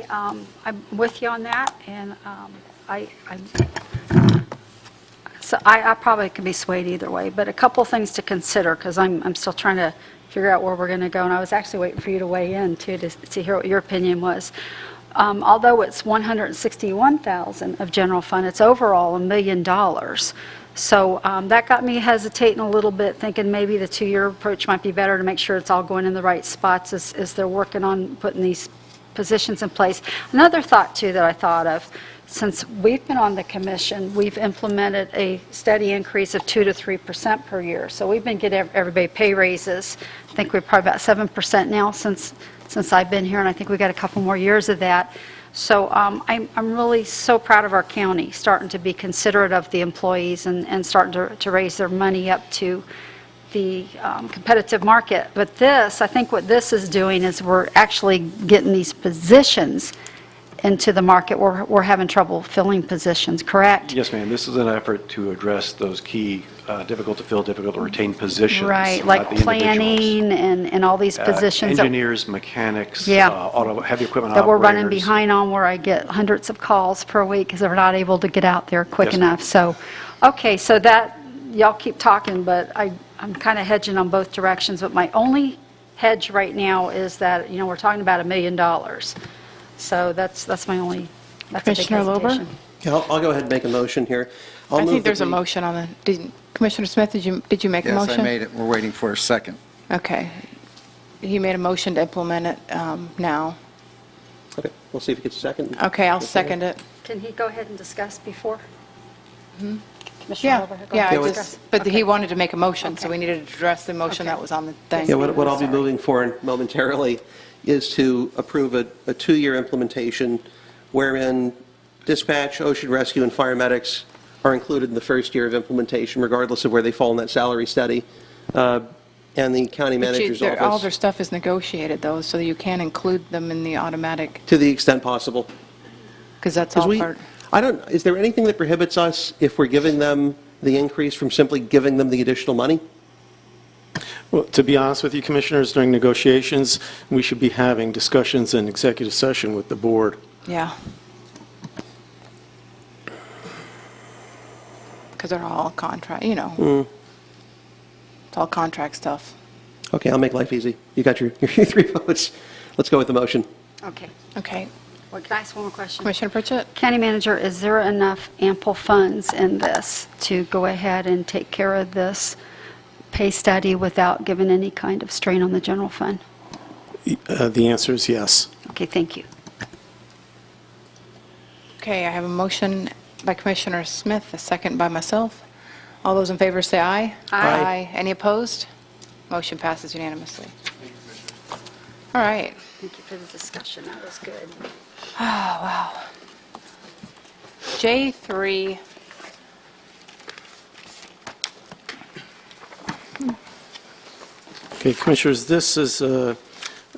I'm with you on that, and so I probably could be swayed either way, but a couple things to consider, because I'm still trying to figure out where we're going to go, and I was actually waiting for you to weigh in, too, to hear what your opinion was. Although it's $161,000 of general fund, it's overall $1 million. So that got me hesitating a little bit, thinking maybe the 2-year approach might be better to make sure it's all going in the right spots as they're working on putting these positions in place. Another thought, too, that I thought of, since we've been on the commission, we've implemented a steady increase of 2 to 3% per year. So we've been getting everybody pay raises. I think we're probably about 7% now since I've been here, and I think we got a couple more years of that. So I'm really so proud of our county, starting to be considerate of the employees and starting to raise their money up to the competitive market. But this, I think what this is doing is we're actually getting these positions into the market. We're having trouble filling positions, correct? Yes, ma'am. This is an effort to address those key difficult to fill, difficult to retain positions. Right, not like the individuals. planning and all these positions. Engineers, mechanics, Yeah. heavy equipment That we're operators. running behind on, where I get hundreds of calls per week because they're not able to get out there quick Yes, ma'am. enough. So, okay, so that, y'all keep talking, but I'm kind of hedging on both directions. But my only hedge right now is that, we're talking about $1 million. So that's my only, that's a big Commissioner Lober? hesitation. Yeah, I'll go ahead and make a motion here. I'll I move think that there's a we- motion on the, Commissioner Smith, did you make a motion? Yes, I made it. We're waiting for a second. Okay. He made a motion to implement it now. Okay, we'll see if he gets a second. Okay, I'll second it. Can he go ahead and discuss before? Commissioner Yeah, Lober, go yeah, ahead I and just, discuss. but he Okay. wanted to make a motion, so Okay. we needed to address the motion Okay. that was on the thing. Yeah, what I'll be Sorry. moving for momentarily is to approve a 2-year implementation wherein dispatch, ocean rescue, and fire medics are included in the first year of implementation, regardless of where they fall in that salary study. And the county But manager's all their office, stuff is negotiated, though, so you can include them in the automatic, to the extent possible. because that's 'Cause all part. is there anything that prohibits us, if we're giving them the increase, from simply giving them the additional money? Well, to be honest with you, Commissioners, during negotiations, we should be having discussions in executive session with the board. Yeah. Because they're all contract, it's all contract stuff. Okay, I'll make life easy. You got your 3 votes. Let's go with the motion. Okay. Okay. Well, can I ask one more question? Commissioner Pritchett? County Manager, is there enough ample funds in this to go ahead and take care of this pay study without giving any kind of strain on the general fund? The answer is yes. Okay, thank you. Okay, I have a motion by Commissioner Smith, a second by myself. All those in favor say aye. Aye. Any opposed? Motion passes unanimously. All right. Thank you for the discussion, that was good. Oh, wow. J3. Okay, Commissioners, this is a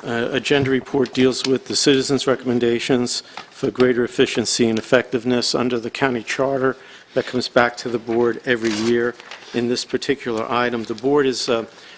agenda report deals with the citizens' recommendations for greater efficiency and effectiveness under the county charter that comes back to the board every year. In this particular item, the board is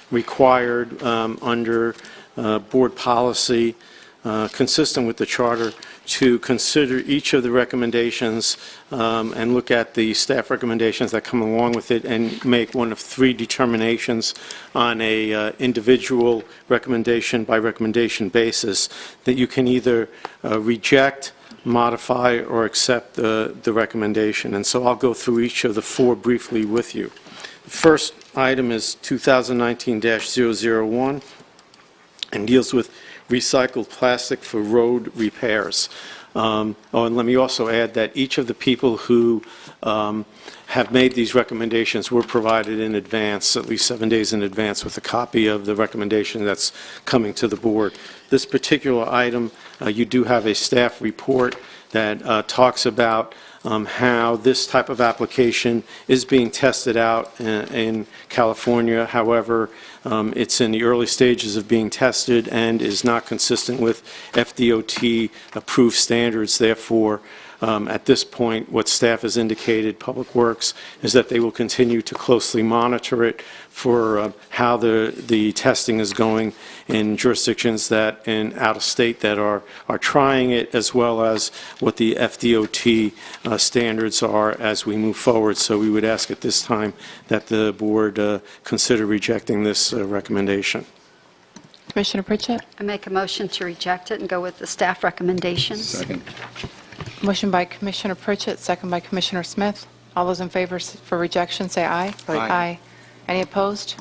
required under board policy consistent with the charter to consider each of the recommendations and look at the staff recommendations that come along with it and make one of 3 determinations on a individual recommendation by recommendation basis that you can either reject, modify or accept the recommendation. And so I'll go through each of the four briefly with you. The first item is 2019-001 and deals with recycled plastic for road repairs. And let me also add that each of the people who have made these recommendations were provided in advance, at least 7 days in advance, with a copy of the recommendation that's coming to the board. This particular item, you do have a staff report that talks about how this type of application is being tested out in California. However, it's in the early stages of being tested and is not consistent with FDOT-approved standards. Therefore, at this point, what staff has indicated, Public Works, is that they will continue to closely monitor it for how the testing is going in jurisdictions that, in out of state, that are trying it, as well as what the FDOT standards are as we move forward. So we would ask at this time that the board consider rejecting this recommendation. Commissioner Pritchett? I make a motion to reject it and go with the staff recommendations. Second. Motion by Commissioner Pritchett, second by Commissioner Smith. All those in favor for rejection, say aye. Aye. Any opposed?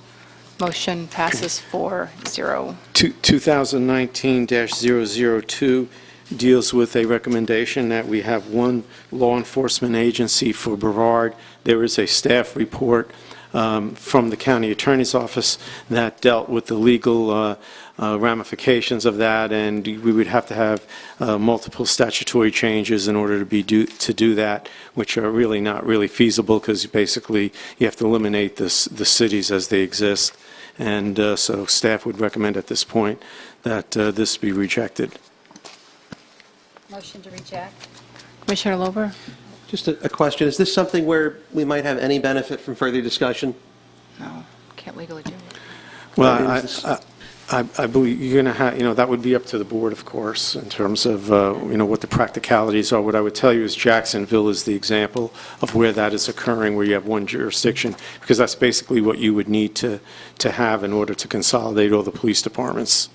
Motion passes 4-0. 2019-002 deals with a recommendation that we have one law enforcement agency for Brevard. There is a staff report from the county attorney's office that dealt with the legal ramifications of that, and we would have to have multiple statutory changes in order to do that, which are really not really feasible, because basically you have to eliminate the cities as they exist. And so staff would recommend at this point that this be rejected. Motion to reject. Commissioner Lober? Just a question. Is this something where we might have any benefit from further discussion? No, can't legally do it. Well, I believe you're going to have, that would be up to the board, of course, in terms of, what the practicalities are. What I would tell you is Jacksonville is the example of where that is occurring, where you have one jurisdiction, because that's basically what you would need to have in order to consolidate all the police departments.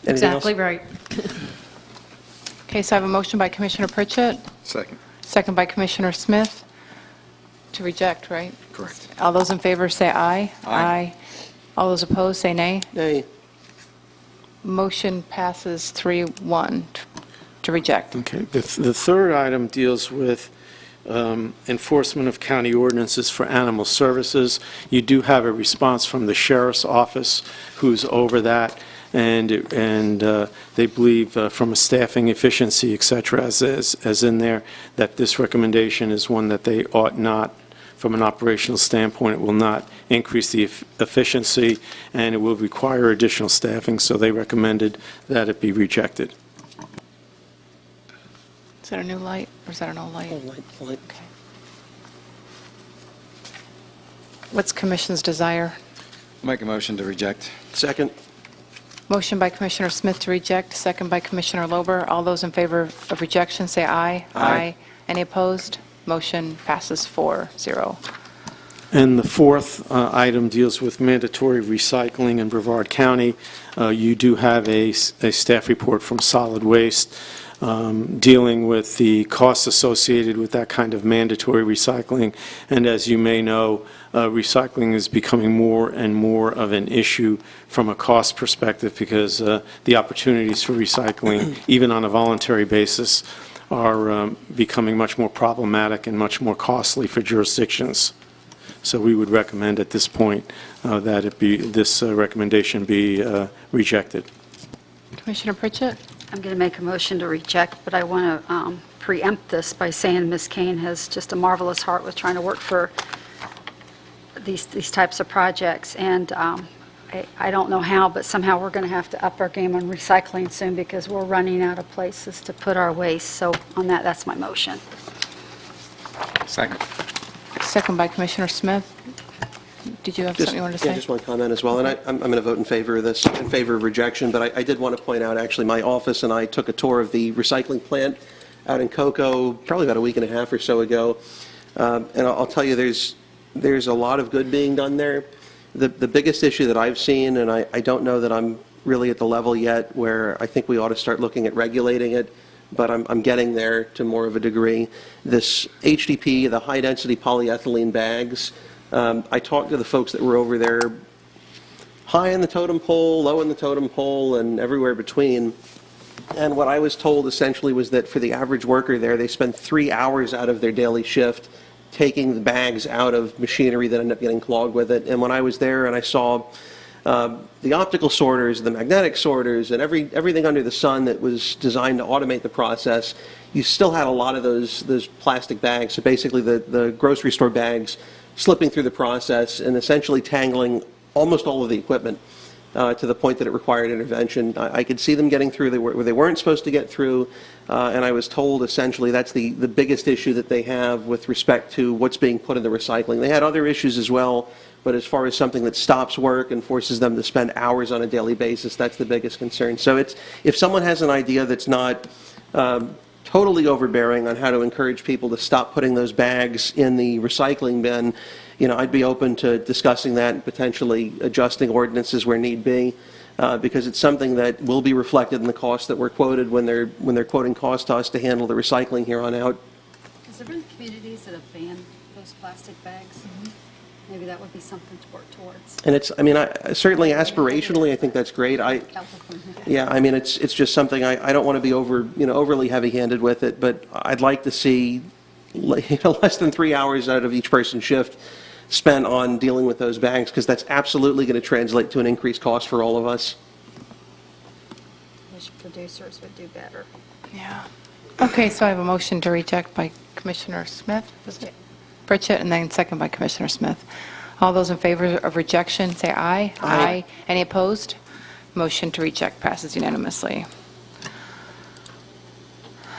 Anything else? Exactly right. Okay, so I have a motion by Commissioner Pritchett, Second. second by Commissioner Smith to reject, right? Correct. All those in favor say aye. Aye. All those opposed say nay. Nay. Motion passes 3-1 to reject. Okay. The third item deals with enforcement of county ordinances for animal services. You do have a response from the sheriff's office, who's over that, and they believe from a staffing efficiency, et cetera, as in there, that this recommendation is one that they ought not, from an operational standpoint, it will not increase the efficiency, and it will require additional staffing, so they recommended that it be rejected. Is that a new light, or is that an old light? Light. Okay. What's Commission's desire? Make a motion to reject. Second. Motion by Commissioner Smith to reject, second by Commissioner Lober. All those in favor of rejection, say aye. Aye. Any opposed? Motion passes 4-0. And the fourth item deals with mandatory recycling in Brevard County. You do have a staff report from Solid Waste dealing with the costs associated with that kind of mandatory recycling. And as you may know, recycling is becoming more and more of an issue from a cost perspective, because the opportunities for recycling, even on a voluntary basis, are becoming much more problematic and much more costly for jurisdictions. So we would recommend at this point that this recommendation be rejected. Commissioner Pritchett? I'm going to make a motion to reject, but I want to preempt this by saying Ms. Kane has just a marvelous heart with trying to work for these types of projects, and I don't know how, but somehow we're going to have to up our game on recycling soon, because we're running out of places to put our waste. So on that, that's my motion. Second. Second by Commissioner Smith. Did you have something you wanted to say? Yeah, just one comment as well, and I'm going to vote in favor of this, in favor of rejection, but I did want to point out, actually, my office and I took a tour of the recycling plant out in Cocoa probably about a week and a half or so ago, and I'll tell you, there's a lot of good being done there. The biggest issue that I've seen, and I don't know that I'm really at the level yet where I think we ought to start looking at regulating it, but I'm getting there to more of a degree. This HDP, the high-density polyethylene bags, I talked to the folks that were over there, high in the totem pole, low in the totem pole, and everywhere between. And what I was told essentially was that for the average worker there, they spend 3 hours out of their daily shift taking the bags out of machinery that end up getting clogged with it. And when I was there and I saw the optical sorters, the magnetic sorters, and everything under the sun that was designed to automate the process, you still had a lot of those plastic bags. So basically the grocery store bags slipping through the process and essentially tangling almost all of the equipment to the point that it required intervention. I could see them getting through where they weren't supposed to get through, and I was told essentially that's the biggest issue that they have with respect to what's being put in the recycling. They had other issues as well, but as far as something that stops work and forces them to spend hours on a daily basis, that's the biggest concern. So if someone has an idea that's not totally overbearing on how to encourage people to stop putting those bags in the recycling bin, I'd be open to discussing that and potentially adjusting ordinances where need be, because it's something that will be reflected in the costs that were quoted when they're quoting costs to us to handle the recycling here on out. Has there been communities that have banned those plastic bags? Maybe that would be something to work towards. And certainly aspirationally, I think that's great. It's just something I don't want to be overly heavy-handed with it, but I'd like to see less than 3 hours out of each person's shift spent on dealing with those bags, because that's absolutely going to translate to an increased cost for all of us. Wish producers would do better. Yeah. Okay, so I have a motion to reject by Commissioner Smith, was it? Pritchett, and then second by Commissioner Smith. All those in favor of rejection, say aye. Aye. Any opposed? Motion to reject passes unanimously.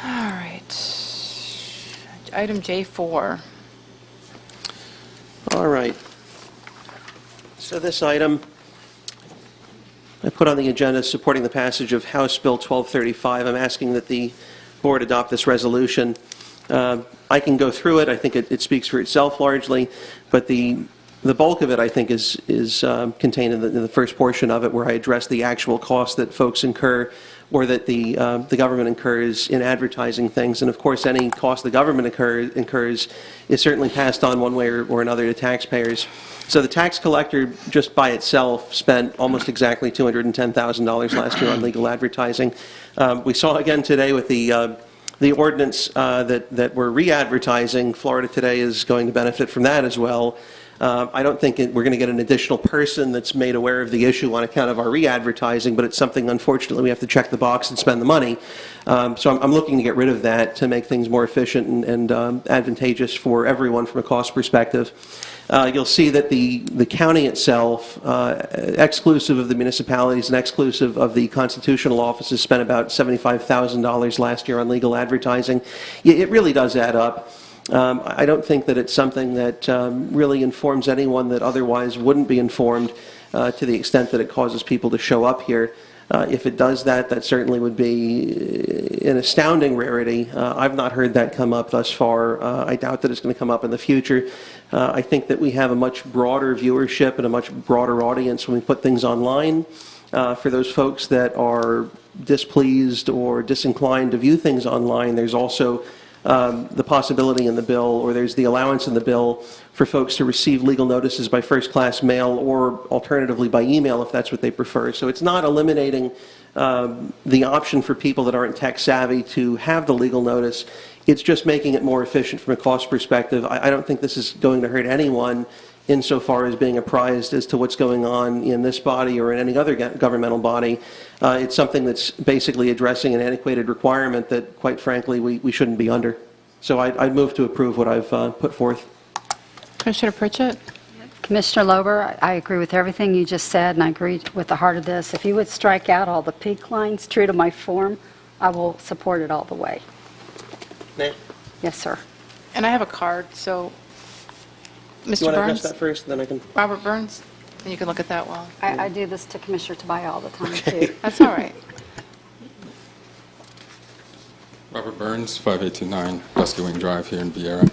All right. Item J4. All right. So this item I put on the agenda supporting the passage of House Bill 1235. I'm asking that the board adopt this resolution. I can go through it. I think it speaks for itself largely, but the bulk of it, I think, is contained in the first portion of it, where I address the actual costs that folks incur or that the government incurs in advertising things. And of course, any cost the government incurs is certainly passed on one way or another to taxpayers. So the tax collector, just by itself, spent almost exactly $210,000 last year on legal advertising. We saw again today with the ordinance that we're re-advertising. Florida Today is going to benefit from that as well. I don't think we're going to get an additional person that's made aware of the issue on account of our re-advertising, but it's something, unfortunately, we have to check the box and spend the money. So I'm looking to get rid of that to make things more efficient and advantageous for everyone from a cost perspective. You'll see that the county itself, exclusive of the municipalities and exclusive of the constitutional offices, spent about $75,000 last year on legal advertising. It really does add up. I don't think that it's something that really informs anyone that otherwise wouldn't be informed to the extent that it causes people to show up here. If it does that, that certainly would be an astounding rarity. I've not heard that come up thus far. I doubt that it's going to come up in the future. I think that we have a much broader viewership and a much broader audience when we put things online. For those folks that are displeased or disinclined to view things online, there's also the possibility in the bill, or there's the allowance in the bill for folks to receive legal notices by first-class mail or alternatively by email if that's what they prefer. So it's not eliminating the option for people that aren't tech savvy to have the legal notice. It's just making it more efficient from a cost perspective. I don't think this is going to hurt anyone insofar as being apprised as to what's going on in this body or in any other governmental body. It's something that's basically addressing an antiquated requirement that, quite frankly, we shouldn't be under. So I'd move to approve what I've put forth. Commissioner Pritchett? Commissioner Lober, I agree with everything you just said, and I agree with the heart of this. If you would strike out all the peak lines true to my form, I will support it all the way. Nate? Yes, sir. And I have a card, so Mr. You want to Burns? address that first, then I can... Robert Burns? And you can look at that while. I do this to Commissioner Tobias all the time, too. That's all right. Robert Burns, 5829 Dusky Wing Drive here in Vieira.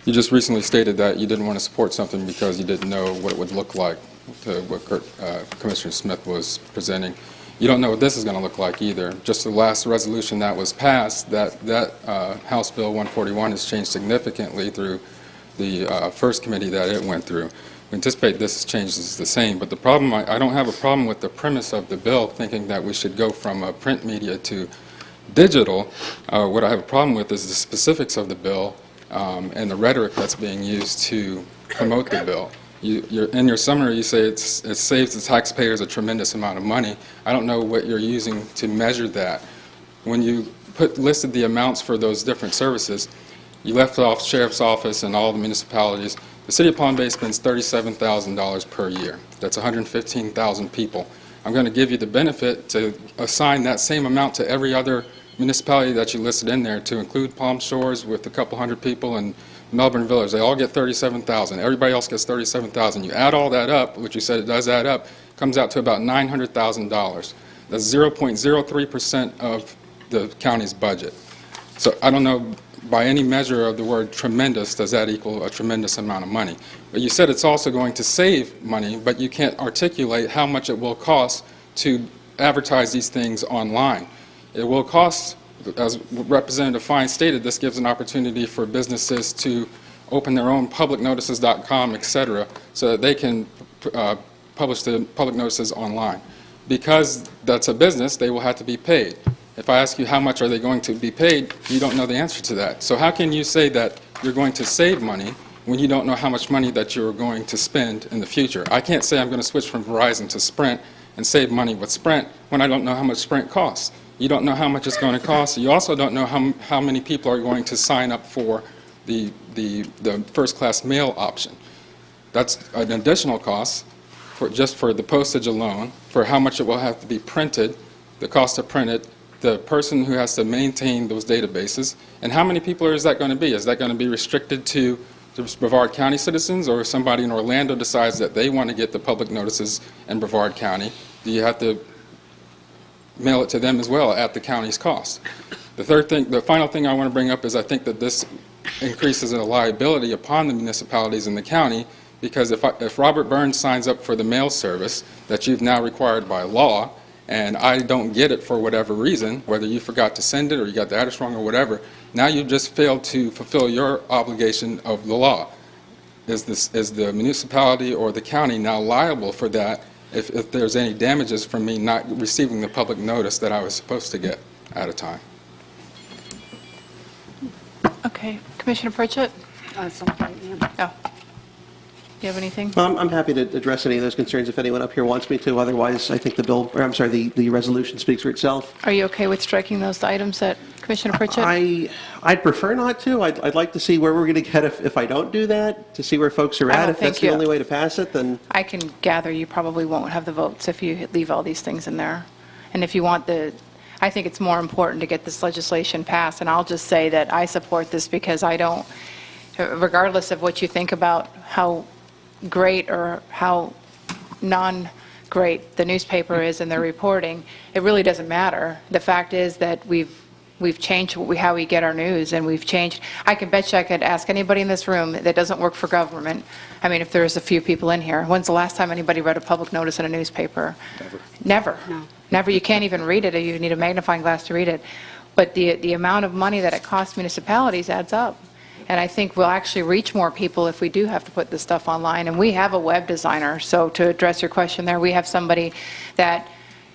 You just recently stated that you didn't want to support something because you didn't know what it would look like, to what Commissioner Smith was presenting. You don't know what this is going to look like either. Just the last resolution that was passed, that House Bill 141 has changed significantly through the first committee that it went through. We anticipate this change is the same, but the problem, I don't have a problem with the premise of the bill, thinking that we should go from print media to digital. What I have a problem with is the specifics of the bill and the rhetoric that's being used to promote the bill. In your summary, you say it saves the taxpayers a tremendous amount of money. I don't know what you're using to measure that. When you listed the amounts for those different services, you left off Sheriff's Office and all the municipalities. The City of Palm Bay spends $37,000 per year. That's 115,000 people. I'm going to give you the benefit to assign that same amount to every other municipality that you listed in there, to include Palm Shores with a couple hundred people and Melbourne Village. They all get $37,000. Everybody else gets $37,000. You add all that up, which you said it does add up, comes out to about $900,000. That's 0.03% of the county's budget. So I don't know, by any measure of the word tremendous, does that equal a tremendous amount of money? But you said it's also going to save money, but you can't articulate how much it will cost to advertise these things online. It will cost, as Representative Fine stated, this gives an opportunity for businesses to open their own publicnotices.com, etc., so that they can publish the public notices online. Because that's a business, they will have to be paid. If I ask you how much are they going to be paid, you don't know the answer to that. So how can you say that you're going to save money when you don't know how much money that you're going to spend in the future? I can't say I'm going to switch from Verizon to Sprint and save money with Sprint when I don't know how much Sprint costs. You don't know how much it's going to cost. You also don't know how many people are going to sign up for the first-class mail option. That's an additional cost just for the postage alone, for how much it will have to be printed, the cost to print it, the person who has to maintain those databases, and how many people is that going to be? Is that going to be restricted to the Brevard County citizens, or if somebody in Orlando decides that they want to get the public notices in Brevard County, do you have to mail it to them as well at the county's cost? The final thing I want to bring up is I think that this increases a liability upon the municipalities in the county, because if Robert Burns signs up for the mail service that you've now required by law, and I don't get it for whatever reason, whether you forgot to send it or you got the address wrong or whatever, now you just failed to fulfill your obligation of the law. Is the municipality or the county now liable for that if there's any damages from me not receiving the public notice that I was supposed to get at a time? Okay. Commissioner Pritchett? Oh. Do you have anything? Well, I'm happy to address any of those concerns if anyone up here wants me to. Otherwise, I think the resolution speaks for itself. Are you okay with striking those items that Commissioner Pritchett? I'd prefer not to. I'd like to see where we're going to get if I don't do that, to see where folks are at. If that's the only way to pass it, then... I can gather you probably won't have the votes if you leave all these things in there. And if you want I think it's more important to get this legislation passed, and I'll just say that I support this because I don't, regardless of what you think about how great or how non-great the newspaper is in their reporting, it really doesn't matter. The fact is that we've changed how we get our news, and we've changed. I can bet you I could ask anybody in this room that doesn't work for government. I mean, if there's a few people in here, when's the last time anybody read a public notice in a newspaper? Never. No. Never. You can't even read it. You need a magnifying glass to read it. But the amount of money that it costs municipalities adds up. And I think we'll actually reach more people if we do have to put this stuff online. And we have a web designer. So to address your question there, we have somebody that,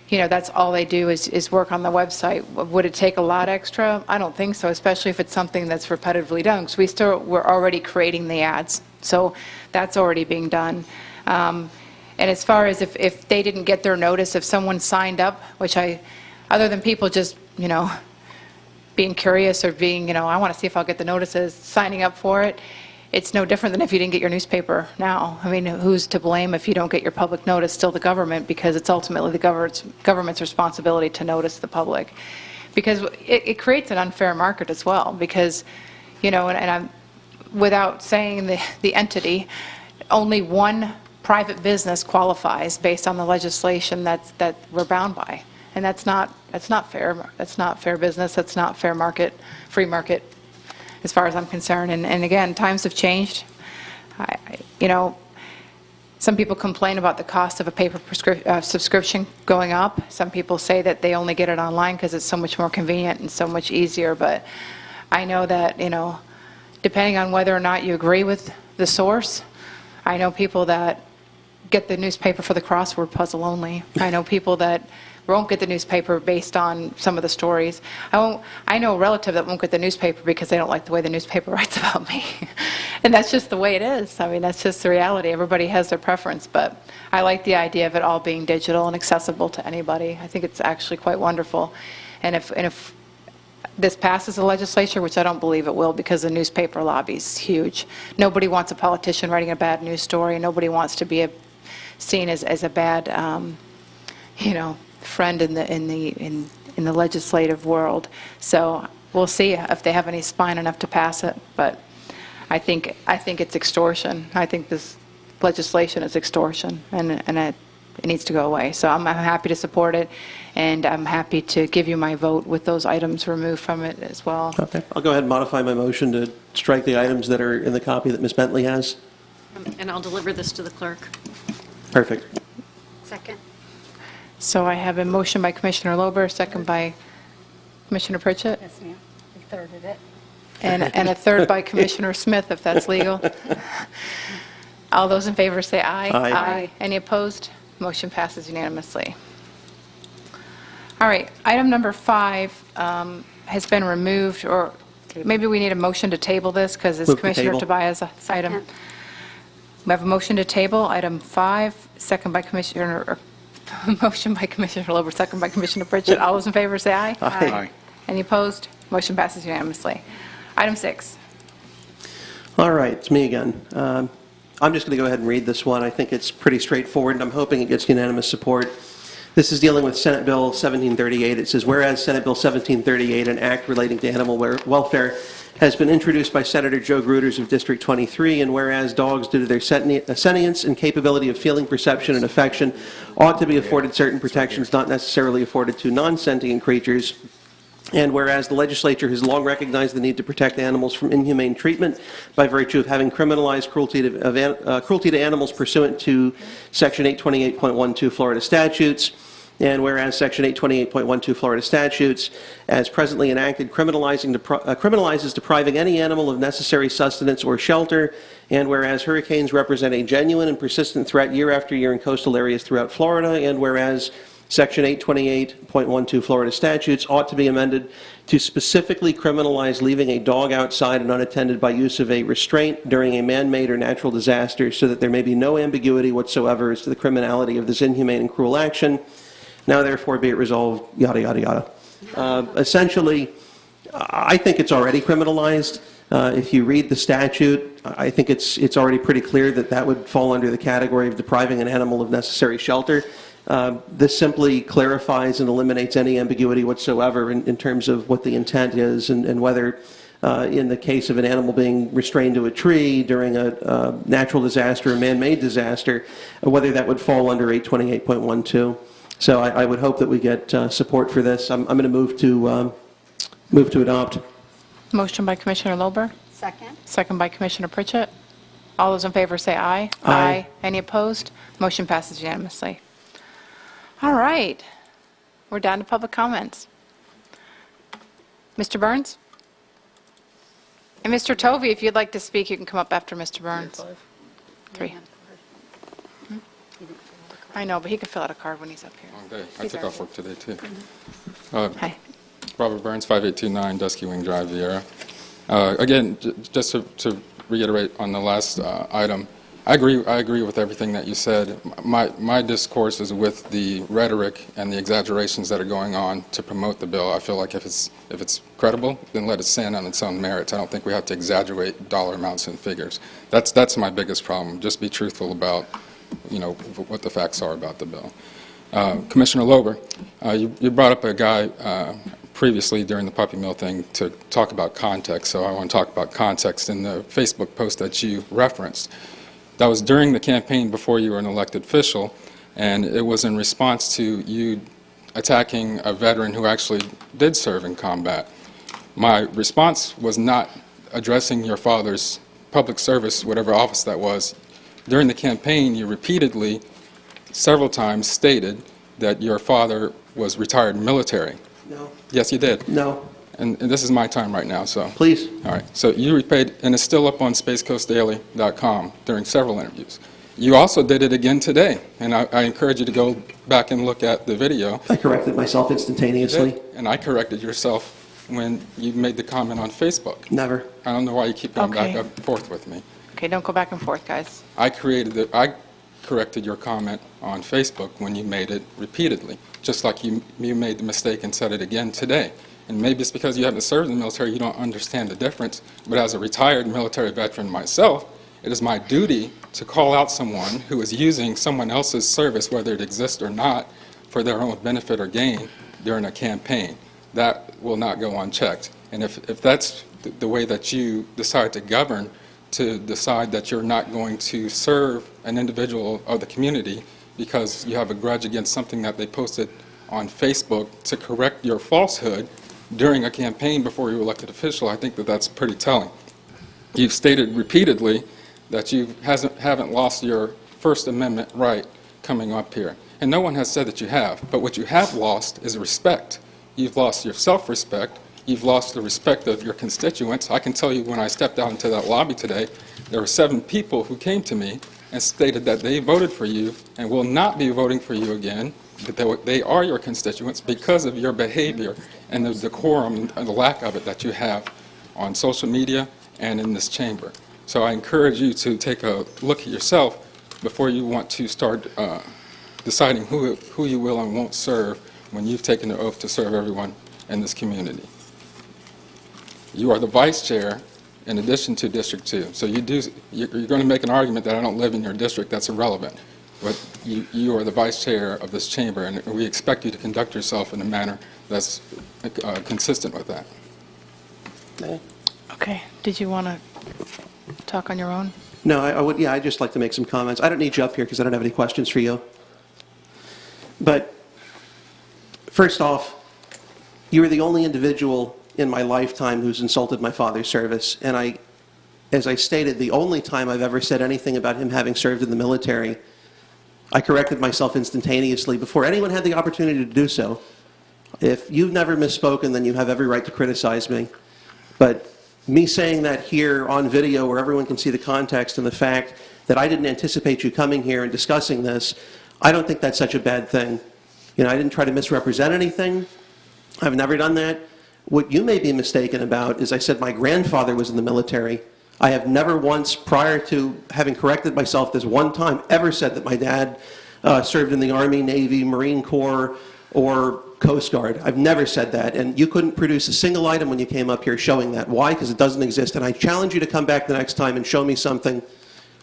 that's all they do is work on the website. Would it take a lot extra? I don't think so, especially if it's something that's repetitively done. Because we're already creating the ads. So that's already being done. And as far as if they didn't get their notice, if someone signed up, which other than people just, being curious or being, I want to see if I'll get the notices, signing up for it, it's no different than if you didn't get your newspaper now. I mean, who's to blame if you don't get your public notice? Still the government, because it's ultimately the government's responsibility to notice the public. Because it creates an unfair market as well, because, and I'm, without saying the entity, only one private business qualifies based on the legislation that we're bound by. And that's not fair. That's not fair business. That's not fair market, free market as far as I'm concerned. And again, times have changed. You know, some people complain about the cost of a paper subscription going up. Some people say that they only get it online because it's so much more convenient and so much easier. But I know that, you know, depending on whether or not you agree with the source, I know people that get the newspaper for the crossword puzzle only. I know people that won't get the newspaper based on some of the stories. I know a relative that won't get the newspaper because they don't like the way the newspaper writes about me. And that's just the way it is. I mean, that's just the reality. Everybody has their preference, but I like the idea of it all being digital and accessible to anybody. I think it's actually quite wonderful. And if this passes the legislature, which I don't believe it will because the newspaper lobby is huge. Nobody wants a politician writing a bad news story. Nobody wants to be seen as a bad, you know, friend in the legislative world. So we'll see if they have any spine enough to pass it. But I think it's extortion. I think this legislation is extortion, and it needs to go away. So I'm happy to support it, and I'm happy to give you my vote with those items removed from it as well. Okay. I'll go ahead and modify my motion to strike the items that are in the copy that Ms. Bentley has. And I'll deliver this to the clerk. Perfect. Second. So I have a motion by Commissioner Lober, second by Commissioner Pritchett, Yes, ma'am. We thirded it. and a third by Commissioner Smith, if that's legal. All those in favor say aye. Aye. Any opposed? Motion passes unanimously. All right, item number 5 has been removed, or maybe we need a motion to table this because it's Move to Commissioner table. Tobias' item. Second. We have a motion to table, item 5, second by Commissioner, or motion by Commissioner Lober, second by Commissioner Pritchett. All those in favor say aye. Aye. Any opposed? Motion passes unanimously. Item 6. All right, it's me again. I'm just going to go ahead and read this one. I think it's pretty straightforward, and I'm hoping it gets unanimous support. This is dealing with Senate Bill 1738. It says, whereas Senate Bill 1738, an act relating to animal welfare, has been introduced by Senator Joe Gruters of District 23, and whereas dogs, due to their sentience and capability of feeling perception and affection, ought to be afforded certain protections not necessarily afforded to non-sentient creatures, and whereas the legislature has long recognized the need to protect animals from inhumane treatment by virtue of having criminalized cruelty to animals pursuant to Section 828.12 Florida statutes, and whereas Section 828.12 Florida statutes, as presently enacted, criminalizes depriving any animal of necessary sustenance or shelter, and whereas hurricanes represent a genuine and persistent threat year after year in coastal areas throughout Florida, and whereas Section 828.12 Florida statutes ought to be amended to specifically criminalize leaving a dog outside and unattended by use of a restraint during a man-made or natural disaster, so that there may be no ambiguity whatsoever as to the criminality of this inhumane and cruel action. Now, therefore, be it resolved, yada, yada, yada. Essentially, I think it's already criminalized. If you read the statute, I think it's already pretty clear that that would fall under the category of depriving an animal of necessary shelter. This simply clarifies and eliminates any ambiguity whatsoever in terms of what the intent is, and whether, in the case of an animal being restrained to a tree during a natural disaster, a man-made disaster, whether that would fall under 828.12. So I would hope that we get support for this. I'm going to move to adopt. Motion by Commissioner Lober, Second. second by Commissioner Pritchett. All those in favor say aye. Aye. Any opposed? Motion passes unanimously. All right, we're down to public comments. Mr. Burns? And Mr. Tovey, if you'd like to speak, you can come up after Mr. Burns. 3. I know, but he can fill out a card when he's up here. Long day. I He's took our- off work today, too. Hi. Robert Burns, 5829 Dusky Wing Drive, Viera. Again, just to reiterate on the last item, I agree with everything that you said. My discourse is with the rhetoric and the exaggerations that are going on to promote the bill. I feel like if it's credible, then let it stand on its own merits. I don't think we have to exaggerate dollar amounts and figures. That's my biggest problem. Just be truthful about, what the facts are about the bill. Commissioner Lober, you brought up a guy previously during the puppy mill thing to talk about context, so I want to talk about context in the Facebook post that you referenced. That was during the campaign before you were an elected official, and it was in response to you attacking a veteran who actually did serve in combat. My response was not addressing your father's public service, whatever office that was, during the campaign, you repeatedly, several times, stated that your father was retired military. No. Yes, you did. No. And this is my time right now, so. Please. All right. So you repaid, and it's still up on spacecoastdaily.com during several interviews. You also did it again today, and I encourage you to go back and look at the video. I corrected myself instantaneously. And I corrected yourself when you made the comment on Facebook. Never. I don't know why you keep going back Okay. and forth with me. Okay, don't go back and forth, guys. I corrected your comment on Facebook when you made it repeatedly, just like you made the mistake and said it again today. And maybe it's because you haven't served in the military, you don't understand the difference. But as a retired military veteran myself, it is my duty to call out someone who is using someone else's service, whether it exists or not, for their own benefit or gain during a campaign. That will not go unchecked. And if that's the way that you decide to govern, to decide that you're not going to serve an individual of the community because you have a grudge against something that they posted on Facebook to correct your falsehood during a campaign before you're elected official, I think that that's pretty telling. You've stated repeatedly that you haven't lost your First Amendment right coming up here. And no one has said that you have. But what you have lost is respect. You've lost your self-respect. You've lost the respect of your constituents. I can tell you when I stepped out into that lobby today, there were 7 people who came to me and stated that they voted for you and will not be voting for you again, that they are your constituents because of your behavior and the decorum and the lack of it that you have on social media and in this chamber. So I encourage you to take a look at yourself before you want to start deciding who you will and won't serve when you've taken the oath to serve everyone in this community. You are the vice chair in addition to District 2. So you're going to make an argument that I don't live in your district. That's irrelevant. But you are the vice chair of this chamber, and we expect you to conduct yourself in a manner that's consistent with that. Okay, did you want to talk on your own? No, I would, yeah, I'd just like to make some comments. I don't need you up here because I don't have any questions for you. But first off, you are the only individual in my lifetime who's insulted my father's service. And as I stated, the only time I've ever said anything about him having served in the military, I corrected myself instantaneously before anyone had the opportunity to do so. If you've never misspoken, then you have every right to criticize me. But me saying that here on video where everyone can see the context and the fact that I didn't anticipate you coming here and discussing this, I don't think that's such a bad thing. You know, I didn't try to misrepresent anything. I've never done that. What you may be mistaken about is I said my grandfather was in the military. I have never once, prior to having corrected myself this one time, ever said that my dad served in the Army, Navy, Marine Corps, or Coast Guard. I've never said that. And you couldn't produce a single item when you came up here showing that. Why? Because it doesn't exist. And I challenge you to come back the next time and show me something.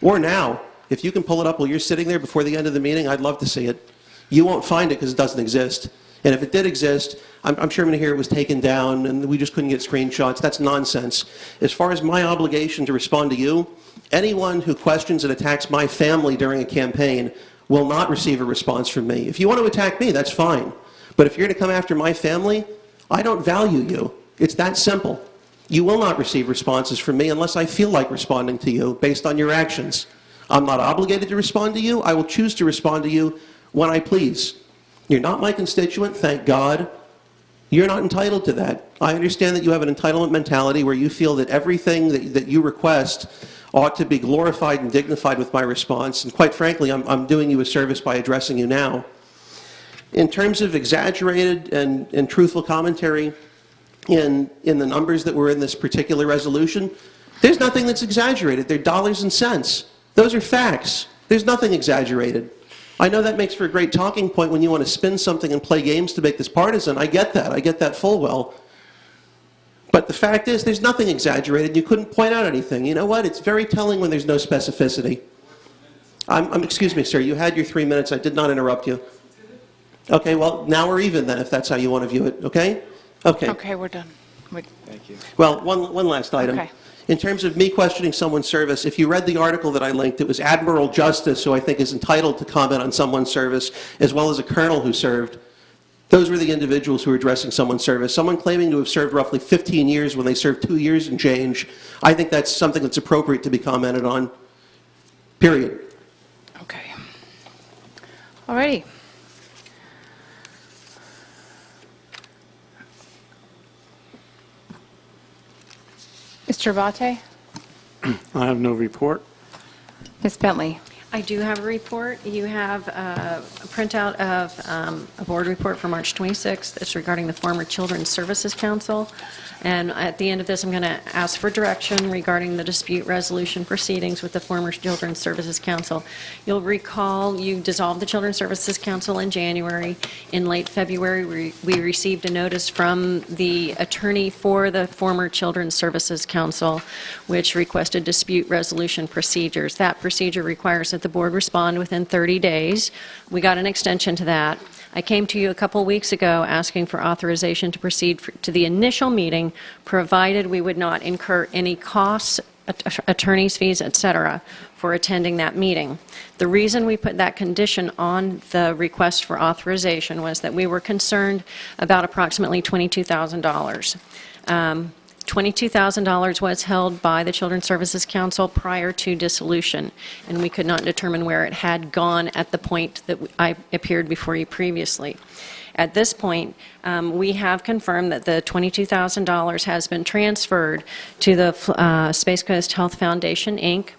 Or now, if you can pull it up while you're sitting there before the end of the meeting, I'd love to see it. You won't find it because it doesn't exist. And if it did exist, I'm sure I'm going to hear it was taken down and we just couldn't get screenshots. That's nonsense. As far as my obligation to respond to you, anyone who questions and attacks my family during a campaign will not receive a response from me. If you want to attack me, that's fine. But if you're going to come after my family, I don't value you. It's that simple. You will not receive responses from me unless I feel like responding to you based on your actions. I'm not obligated to respond to you. I will choose to respond to you when I please. You're not my constituent, thank God. You're not entitled to that. I understand that you have an entitlement mentality where you feel that everything that you request ought to be glorified and dignified with my response. And quite frankly, I'm doing you a service by addressing you now. In terms of exaggerated and truthful commentary in the numbers that were in this particular resolution, there's nothing that's exaggerated. They're dollars and cents. Those are facts. There's nothing exaggerated. I know that makes for a great talking point when you want to spin something and play games to make this partisan. I get that. I get that full well. But the fact is, there's nothing exaggerated. You couldn't point out anything. You know what? It's very telling when there's no specificity. Excuse me, sir. You had your 3 minutes. I did not interrupt you. Okay, well, now we're even then, if that's how you want to view it. Okay? Okay. Okay, we're done. Thank you. Well, one last item. Okay. In terms of me questioning someone's service, if you read the article that I linked, it was Admiral Justice, who I think is entitled to comment on someone's service, as well as a colonel who served. Those were the individuals who were addressing someone's service. Someone claiming to have served roughly 15 years when they served 2 years and change, I think that's something that's appropriate to be commented on, period. Okay. All righty. Mr. Abate? I have no report. Ms. Bentley? I do have a report. You have a printout of a board report for March 26th. It's regarding the former Children's Services Council. And at the end of this, I'm going to ask for direction regarding the dispute resolution proceedings with the former Children's Services Council. You'll recall you dissolved the Children's Services Council in January. In late February, we received a notice from the attorney for the former Children's Services Council, which requested dispute resolution procedures. That procedure requires that the board respond within 30 days. We got an extension to that. I came to you a couple weeks ago asking for authorization to proceed to the initial meeting, provided we would not incur any costs, attorney's fees, et cetera, for attending that meeting. The reason we put that condition on the request for authorization was that we were concerned about approximately $22,000. $22,000 was held by the Children's Services Council prior to dissolution, and we could not determine where it had gone at the point that I appeared before you previously. At this point, we have confirmed that the $22,000 has been transferred to the Space Coast Health Foundation, Inc.,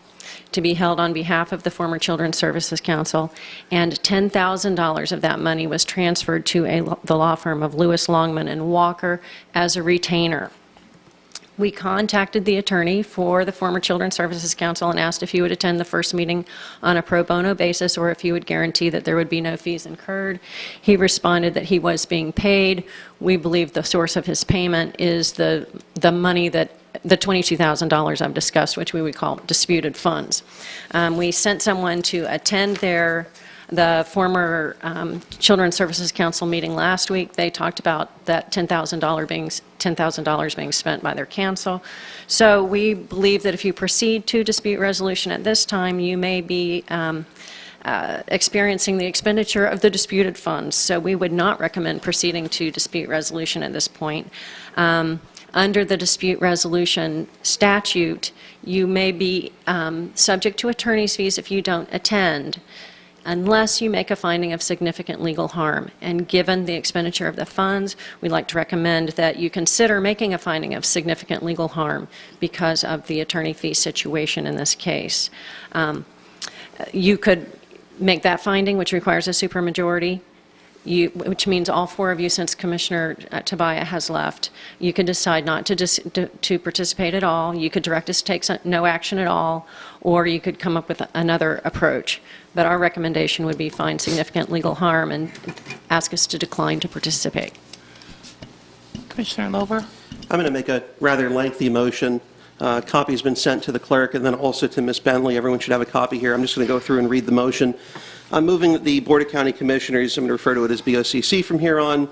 to be held on behalf of the former Children's Services Council, and $10,000 of that money was transferred to the law firm of Lewis, Longman, and Walker as a retainer. We contacted the attorney for the former Children's Services Council and asked if he would attend the first meeting on a pro bono basis or if he would guarantee that there would be no fees incurred. He responded that he was being paid. We believe the source of his payment is the money that the $22,000 I've discussed, which we would call disputed funds. We sent someone to attend the former Children's Services Council meeting last week. They talked about that $10,000 being spent by their council. So we believe that if you proceed to dispute resolution at this time, you may be experiencing the expenditure of the disputed funds. So we would not recommend proceeding to dispute resolution at this point. Under the dispute resolution statute, you may be subject to attorney's fees if you don't attend, unless you make a finding of significant legal harm. And given the expenditure of the funds, we'd like to recommend that you consider making a finding of significant legal harm because of the attorney fee situation in this case. You could make that finding, which requires a supermajority, which means all four of you, since Commissioner Tabaya has left. You could decide not to participate at all. You could direct us to take no action at all, or you could come up with another approach. But our recommendation would be find significant legal harm and ask us to decline to participate. Commissioner Lober? I'm going to make a rather lengthy motion. Copy's been sent to the clerk and then also to Ms. Bentley. Everyone should have a copy here. I'm just going to go through and read the motion. I'm moving that the Board of County Commissioners, I'm going to refer to it as BOCC from here on,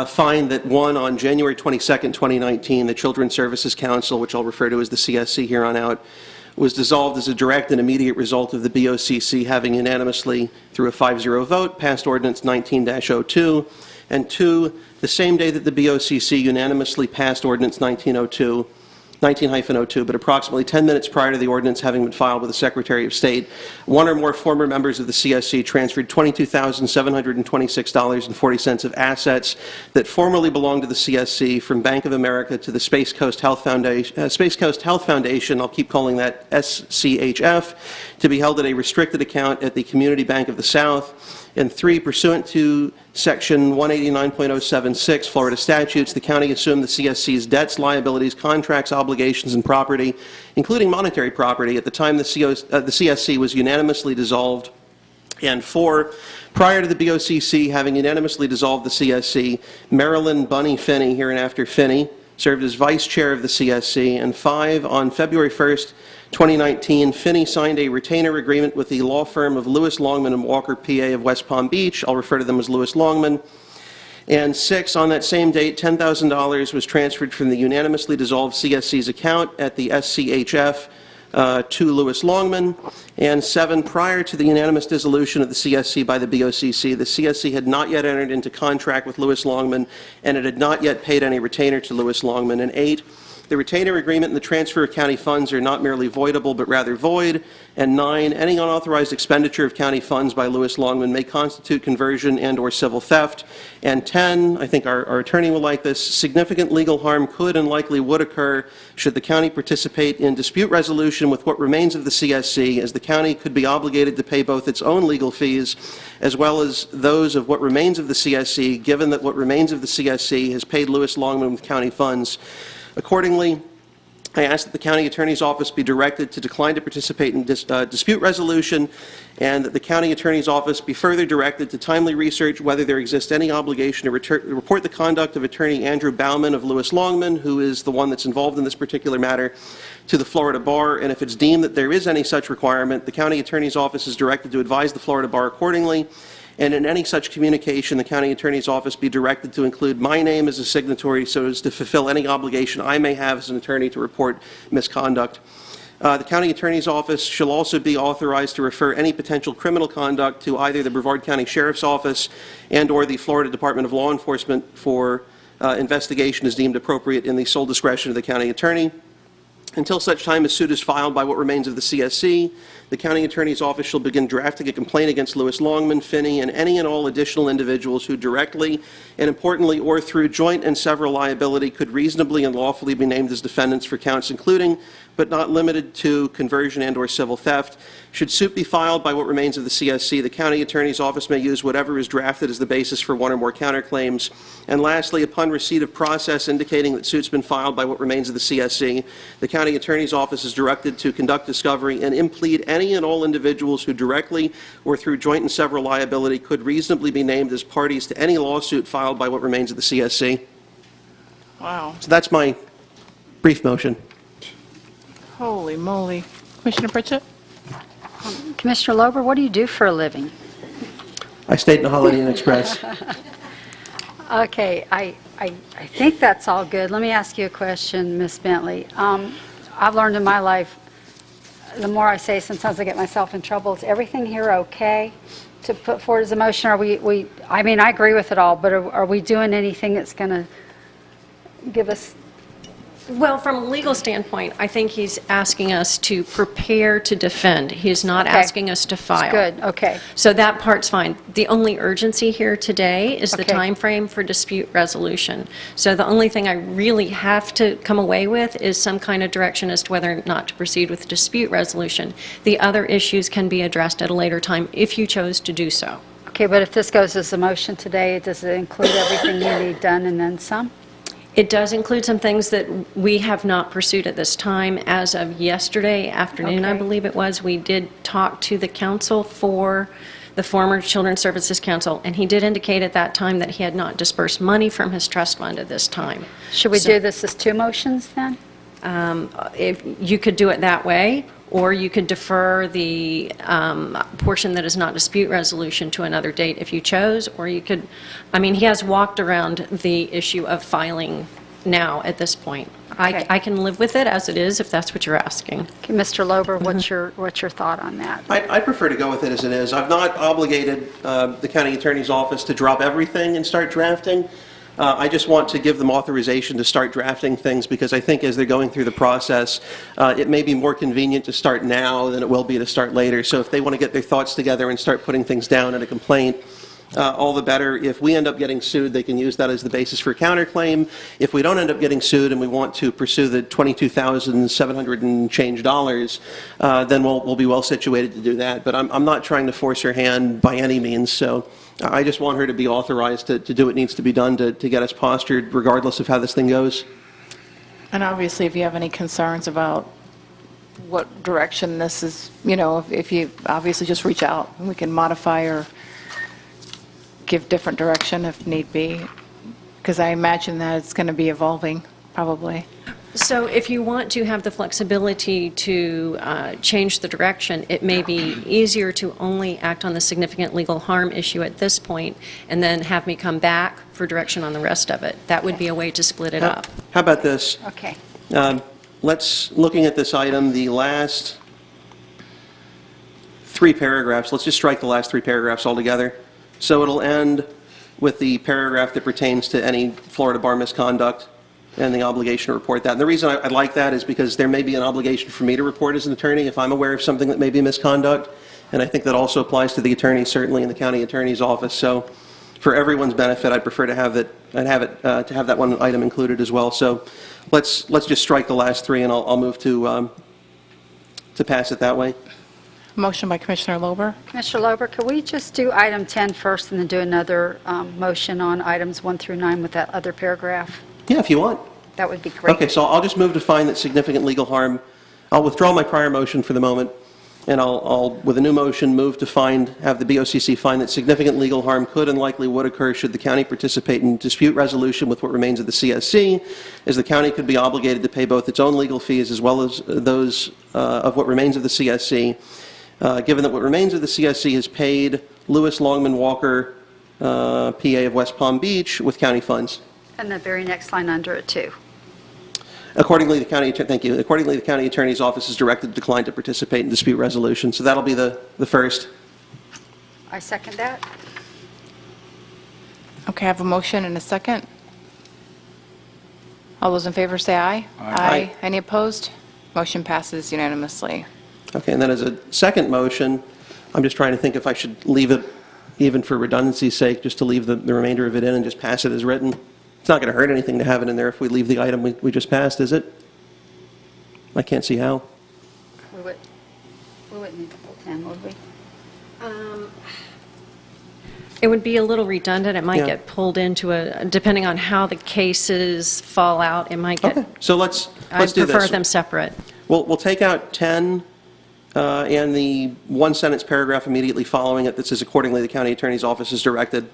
find that, one, on January 22nd, 2019, the Children's Services Council, which I'll refer to as the CSC here on out, was dissolved as a direct and immediate result of the BOCC having unanimously, through a 5-0 vote, passed Ordinance 19-02, and two, the same day that the BOCC unanimously passed Ordinance 19-02, but approximately 10 minutes prior to the ordinance having been filed with the Secretary of State, one or more former members of the CSC transferred $22,726.40 of assets that formerly belonged to the CSC from Bank of America to the Space Coast Health Foundation, I'll keep calling that SCHF, to be held at a restricted account at the Community Bank of the South. And three, pursuant to Section 189.076 Florida statutes, the county assumed the CSC's debts, liabilities, contracts, obligations, and property, including monetary property, at the time the CSC was unanimously dissolved. And four, prior to the BOCC having unanimously dissolved the CSC, Marilyn Bunny Finney, hereinafter Finney, served as vice chair of the CSC. And five, on February 1st, 2019, Finney signed a retainer agreement with the law firm of Lewis, Longman, and Walker, PA of West Palm Beach. I'll refer to them as Lewis Longman. And six, on that same date, $10,000 was transferred from the unanimously dissolved CSC's account at the SCHF to Louis Longman, and 7, prior to the unanimous dissolution of the CSC by the BOCC, the CSC had not yet entered into contract with Louis Longman, and it had not yet paid any retainer to Louis Longman, and 8, the retainer agreement and the transfer of county funds are not merely voidable, but rather void. And 9, any unauthorized expenditure of county funds by Louis Longman may constitute conversion and/or civil theft. And 10, I think our attorney will like this, significant legal harm could and likely would occur should the county participate in dispute resolution with what remains of the CSC, as the county could be obligated to pay both its own legal fees as well as those of what remains of the CSC, given that what remains of the CSC has paid Louis Longman with county funds. Accordingly, I ask that the county attorney's office be directed to decline to participate in dispute resolution, and that the county attorney's office be further directed to timely research whether there exists any obligation to report the conduct of attorney Andrew Bauman of Louis Longman, who is the one that's involved in this particular matter, to the Florida Bar, and if it's deemed that there is any such requirement, the county attorney's office is directed to advise the Florida Bar accordingly. And in any such communication, the county attorney's office be directed to include my name as a signatory so as to fulfill any obligation I may have as an attorney to report misconduct. The county attorney's office shall also be authorized to refer any potential criminal conduct to either the Brevard County Sheriff's Office and/or the Florida Department of Law Enforcement for investigation as deemed appropriate in the sole discretion of the county attorney. Until such time as suit is filed by what remains of the CSC, the county attorney's office shall begin drafting a complaint against Louis Longman, Finney, and any and all additional individuals who directly and importantly or through joint and several liability could reasonably and lawfully be named as defendants for counts including, but not limited to, conversion and/or civil theft. Should suit be filed by what remains of the CSC, the county attorney's office may use whatever is drafted as the basis for one or more counterclaims. And lastly, upon receipt of process indicating that suit's been filed by what remains of the CSC, the county attorney's office is directed to conduct discovery and implead any and all individuals who directly or through joint and several liability could reasonably be named as parties to any lawsuit filed by what remains of the CSC. Wow. So that's my brief motion. Holy moly. Commissioner Pritchett? Commissioner Lober, what do you do for a living? I stayed in the Holiday Inn Express. Okay, I think that's all good. Let me ask you a question, Ms. Bentley. I've learned in my life, the more I say, sometimes I get myself in trouble. Is everything here okay to put forward as a motion? Are we I mean, I agree with it all, but are we doing anything that's going to give us... Well, from a legal standpoint, I think he's asking us to prepare to defend. He's not Okay. asking us to file. Good, okay. So that part's fine. The only urgency here today is the Okay. time frame for dispute resolution. So the only thing I really have to come away with is some kind of direction as to whether or not to proceed with dispute resolution. The other issues can be addressed at a later time if you chose to do so. Okay, but if this goes as a motion today, does it include everything you need done and then some? It does include some things that we have not pursued at this time. As of yesterday afternoon, I Okay. believe it was, we did talk to the counsel for the former Children's Services Council, and he did indicate at that time that he had not dispersed money from his trust fund at this time. Should we So- do this as two motions then? If you could do it that way, or you could defer the portion that is not dispute resolution to another date if you chose, or you could, I mean, he has walked around the issue of filing now at this point. Okay. I can live with it as it is, if that's what you're asking. Okay, Mr. Lober, what's your thought on that? I prefer to go with it as it is. I've not obligated the county attorney's office to drop everything and start drafting. I just want to give them authorization to start drafting things because I think as they're going through the process, it may be more convenient to start now than it will be to start later. So if they want to get their thoughts together and start putting things down in a complaint, all the better. If we end up getting sued, they can use that as the basis for a counterclaim. If we don't end up getting sued and we want to pursue the $22,700 and change dollars, then we'll be well situated to do that. But I'm not trying to force her hand by any means. So I just want her to be authorized to do what needs to be done to get us postured regardless of how this thing goes. And obviously, if you have any concerns about what direction this is, you know, if you obviously just reach out and we can modify or give different direction if need be, because I imagine that it's going to be evolving, probably. So if you want to have the flexibility to change the direction, it may be easier to only act on the significant legal harm issue at this point and then have me come back for direction on the rest of it. That would be a way to split it up. How about this? Okay. looking at this item, the last 3 paragraphs, let's just strike the last 3 paragraphs altogether. So it'll end with the paragraph that pertains to any Florida bar misconduct and the obligation to report that. And the reason I'd like that is because there may be an obligation for me to report as an attorney if I'm aware of something that may be misconduct. And I think that also applies to the attorney, certainly in the county attorney's office. So for everyone's benefit, I'd prefer to have that one item included as well. So let's just strike the last 3, and I'll move to pass it that way. Motion by Commissioner Lober. Commissioner Lober, could we just do item 10 first and then do another motion on items 1 through 9 with that other paragraph? Yeah, if you want. That would be great. Okay, so I'll just move to find that significant legal harm. I'll withdraw my prior motion for the moment, and I'll with a new motion, move to have the BOCC find that significant legal harm could and likely would occur should the county participate in dispute resolution with what remains of the CSC, as the county could be obligated to pay both its own legal fees as well as those of what remains of the CSC. Given that what remains of the CSC is paid Lewis Longman Walker, PA of West Palm Beach, with county funds. And the very next line under it, too. Accordingly, the county attorney's office is directed to decline to participate in dispute resolution. So that'll be the first. I second that. Okay, I have a motion and a second. All those in favor say aye. Aye. Any opposed? Motion passes unanimously. Okay, and then as a second motion, I'm just trying to think if I should leave it, even for redundancy's sake, just to leave the remainder of it in and just pass it as written. It's not going to hurt anything to have it in there if we leave the item we just passed, is it? I can't see how. We wouldn't need the whole 10, would we? It would be a little redundant. It might Yeah. get pulled into depending on how the cases fall out, it might get. Okay, so let's I do this. prefer them separate. We'll take out 10 and the one-sentence paragraph immediately following it that says, accordingly, the county attorney's office is directed,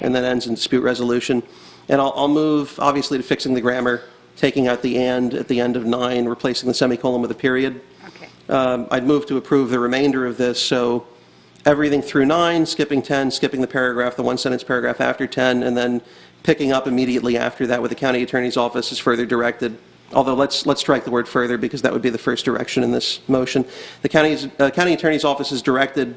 and then ends in dispute resolution. And I'll move, obviously, to fixing the grammar, taking out the "and" at the end of 9, replacing the semicolon with a period. Okay. I'd move to approve the remainder of this, so everything through 9, skipping 10, skipping the paragraph, the one-sentence paragraph after 10, and then picking up immediately after that with the county attorney's office is further directed. Although let's strike the word "further" because that would be the first direction in this motion. The county attorney's office is directed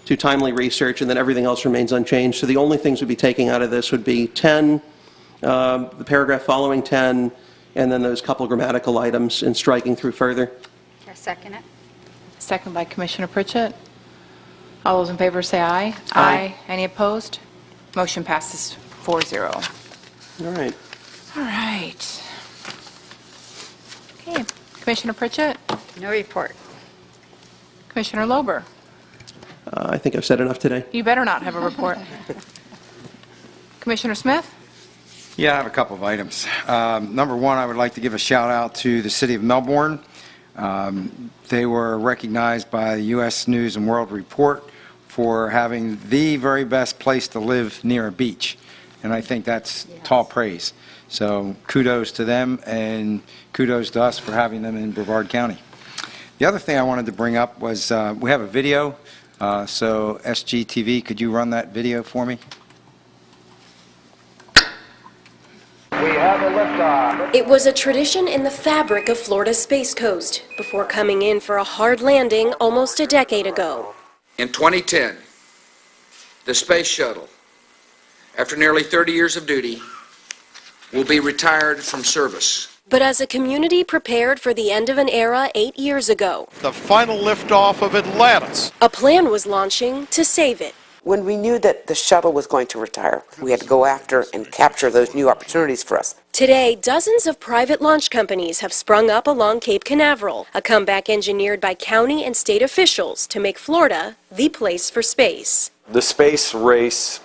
to timely research, and then everything else remains unchanged. So the only things we'd be taking out of this would be 10, the paragraph following 10, and then those couple grammatical items, and striking through "further." I second it. Second by Commissioner Pritchett. All those in favor say aye. Aye. Any opposed? Motion passes 4-0. All right. All right. Okay, Commissioner Pritchett, No report. Commissioner Lober, I think I've said enough today. you better not have a report. Commissioner Smith? Yeah, I have a couple of items. Number one, I would like to give a shout out to the city of Melbourne. They were recognized by the U.S. News and World Report for having the very best place to live near a beach. And I think that's tall praise. So kudos to them, and kudos to us for having them in Brevard County. The other thing I wanted to bring up was we have a video. So SGTV, could you run that video for me? We have a liftoff. It was a tradition in the fabric of Florida's Space Coast before coming in for a hard landing almost a decade ago. In 2010, the Space Shuttle, after nearly 30 years of duty, will be retired from service. But as a community prepared for the end of an era 8 years ago, the final liftoff of Atlantis, a plan was launching to save it. When we knew that the shuttle was going to retire, we had to go after and capture those new opportunities for us. Today, dozens of private launch companies have sprung up along Cape Canaveral, a comeback engineered by county and state officials to make Florida the place for space. The space race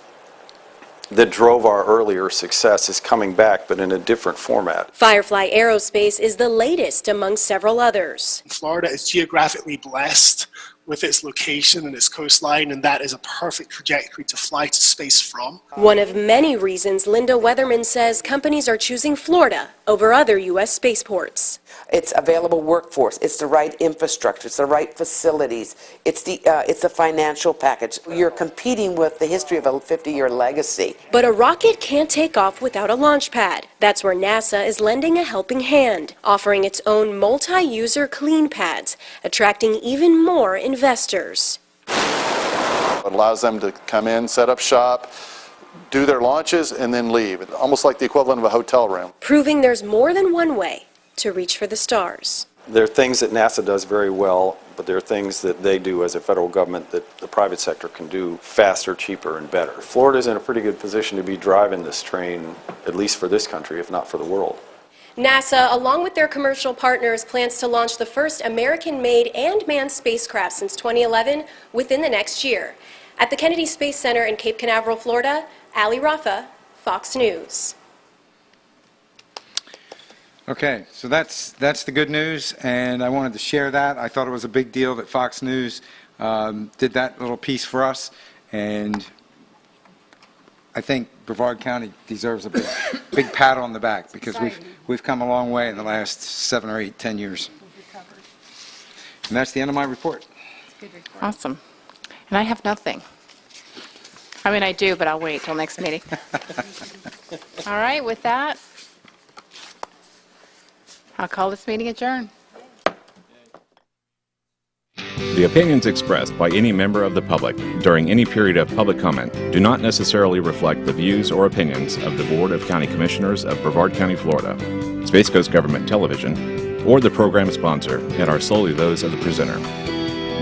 that drove our earlier success is coming back, but in a different format. Firefly Aerospace is the latest among several others. Florida is geographically blessed with its location and its coastline, and that is a perfect trajectory to fly to space from. One of many reasons Linda Weatherman says companies are choosing Florida over other U.S. spaceports. It's available workforce, it's the right infrastructure, it's the right facilities, it's the financial package. You're competing with the history of a 50-year legacy. But a rocket can't take off without a launch pad. That's where NASA is lending a helping hand, offering its own multi-user clean pads, attracting even more investors. It allows them to come in, set up shop, do their launches, and then leave. Almost like the equivalent of a hotel room. Proving there's more than one way to reach for the stars. There are things that NASA does very well, but there are things that they do as a federal government that the private sector can do faster, cheaper, and better. Florida's in a pretty good position to be driving this train, at least for this country, if not for the world. NASA, along with their commercial partners, plans to launch the first American-made and manned spacecraft since 2011 within the next year. At the Kennedy Space Center in Cape Canaveral, Florida, Ali Rafa, Fox News. Okay, so that's the good news, and I wanted to share that. I thought it was a big deal that Fox News did that little piece for us, and I think Brevard County deserves a big pat on the back because we've come a long way in the last 7 or 8, 10 years. And that's the end of my report. Awesome. And I have nothing. I mean, I do, but I'll wait till next meeting. All right, with that, I'll call this meeting adjourned. The opinions expressed by any member of the public during any period of public comment do not necessarily reflect the views or opinions of the Board of County Commissioners of Brevard County, Florida, Space Coast Government Television, or the program sponsor, and are solely those of the presenter.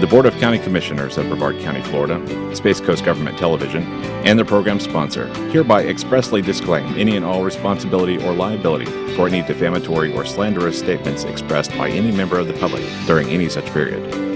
The Board of County Commissioners of Brevard County, Florida, Space Coast Government Television, and the program sponsor hereby expressly disclaim any and all responsibility or liability for any defamatory or slanderous statements expressed by any member of the public during any such period.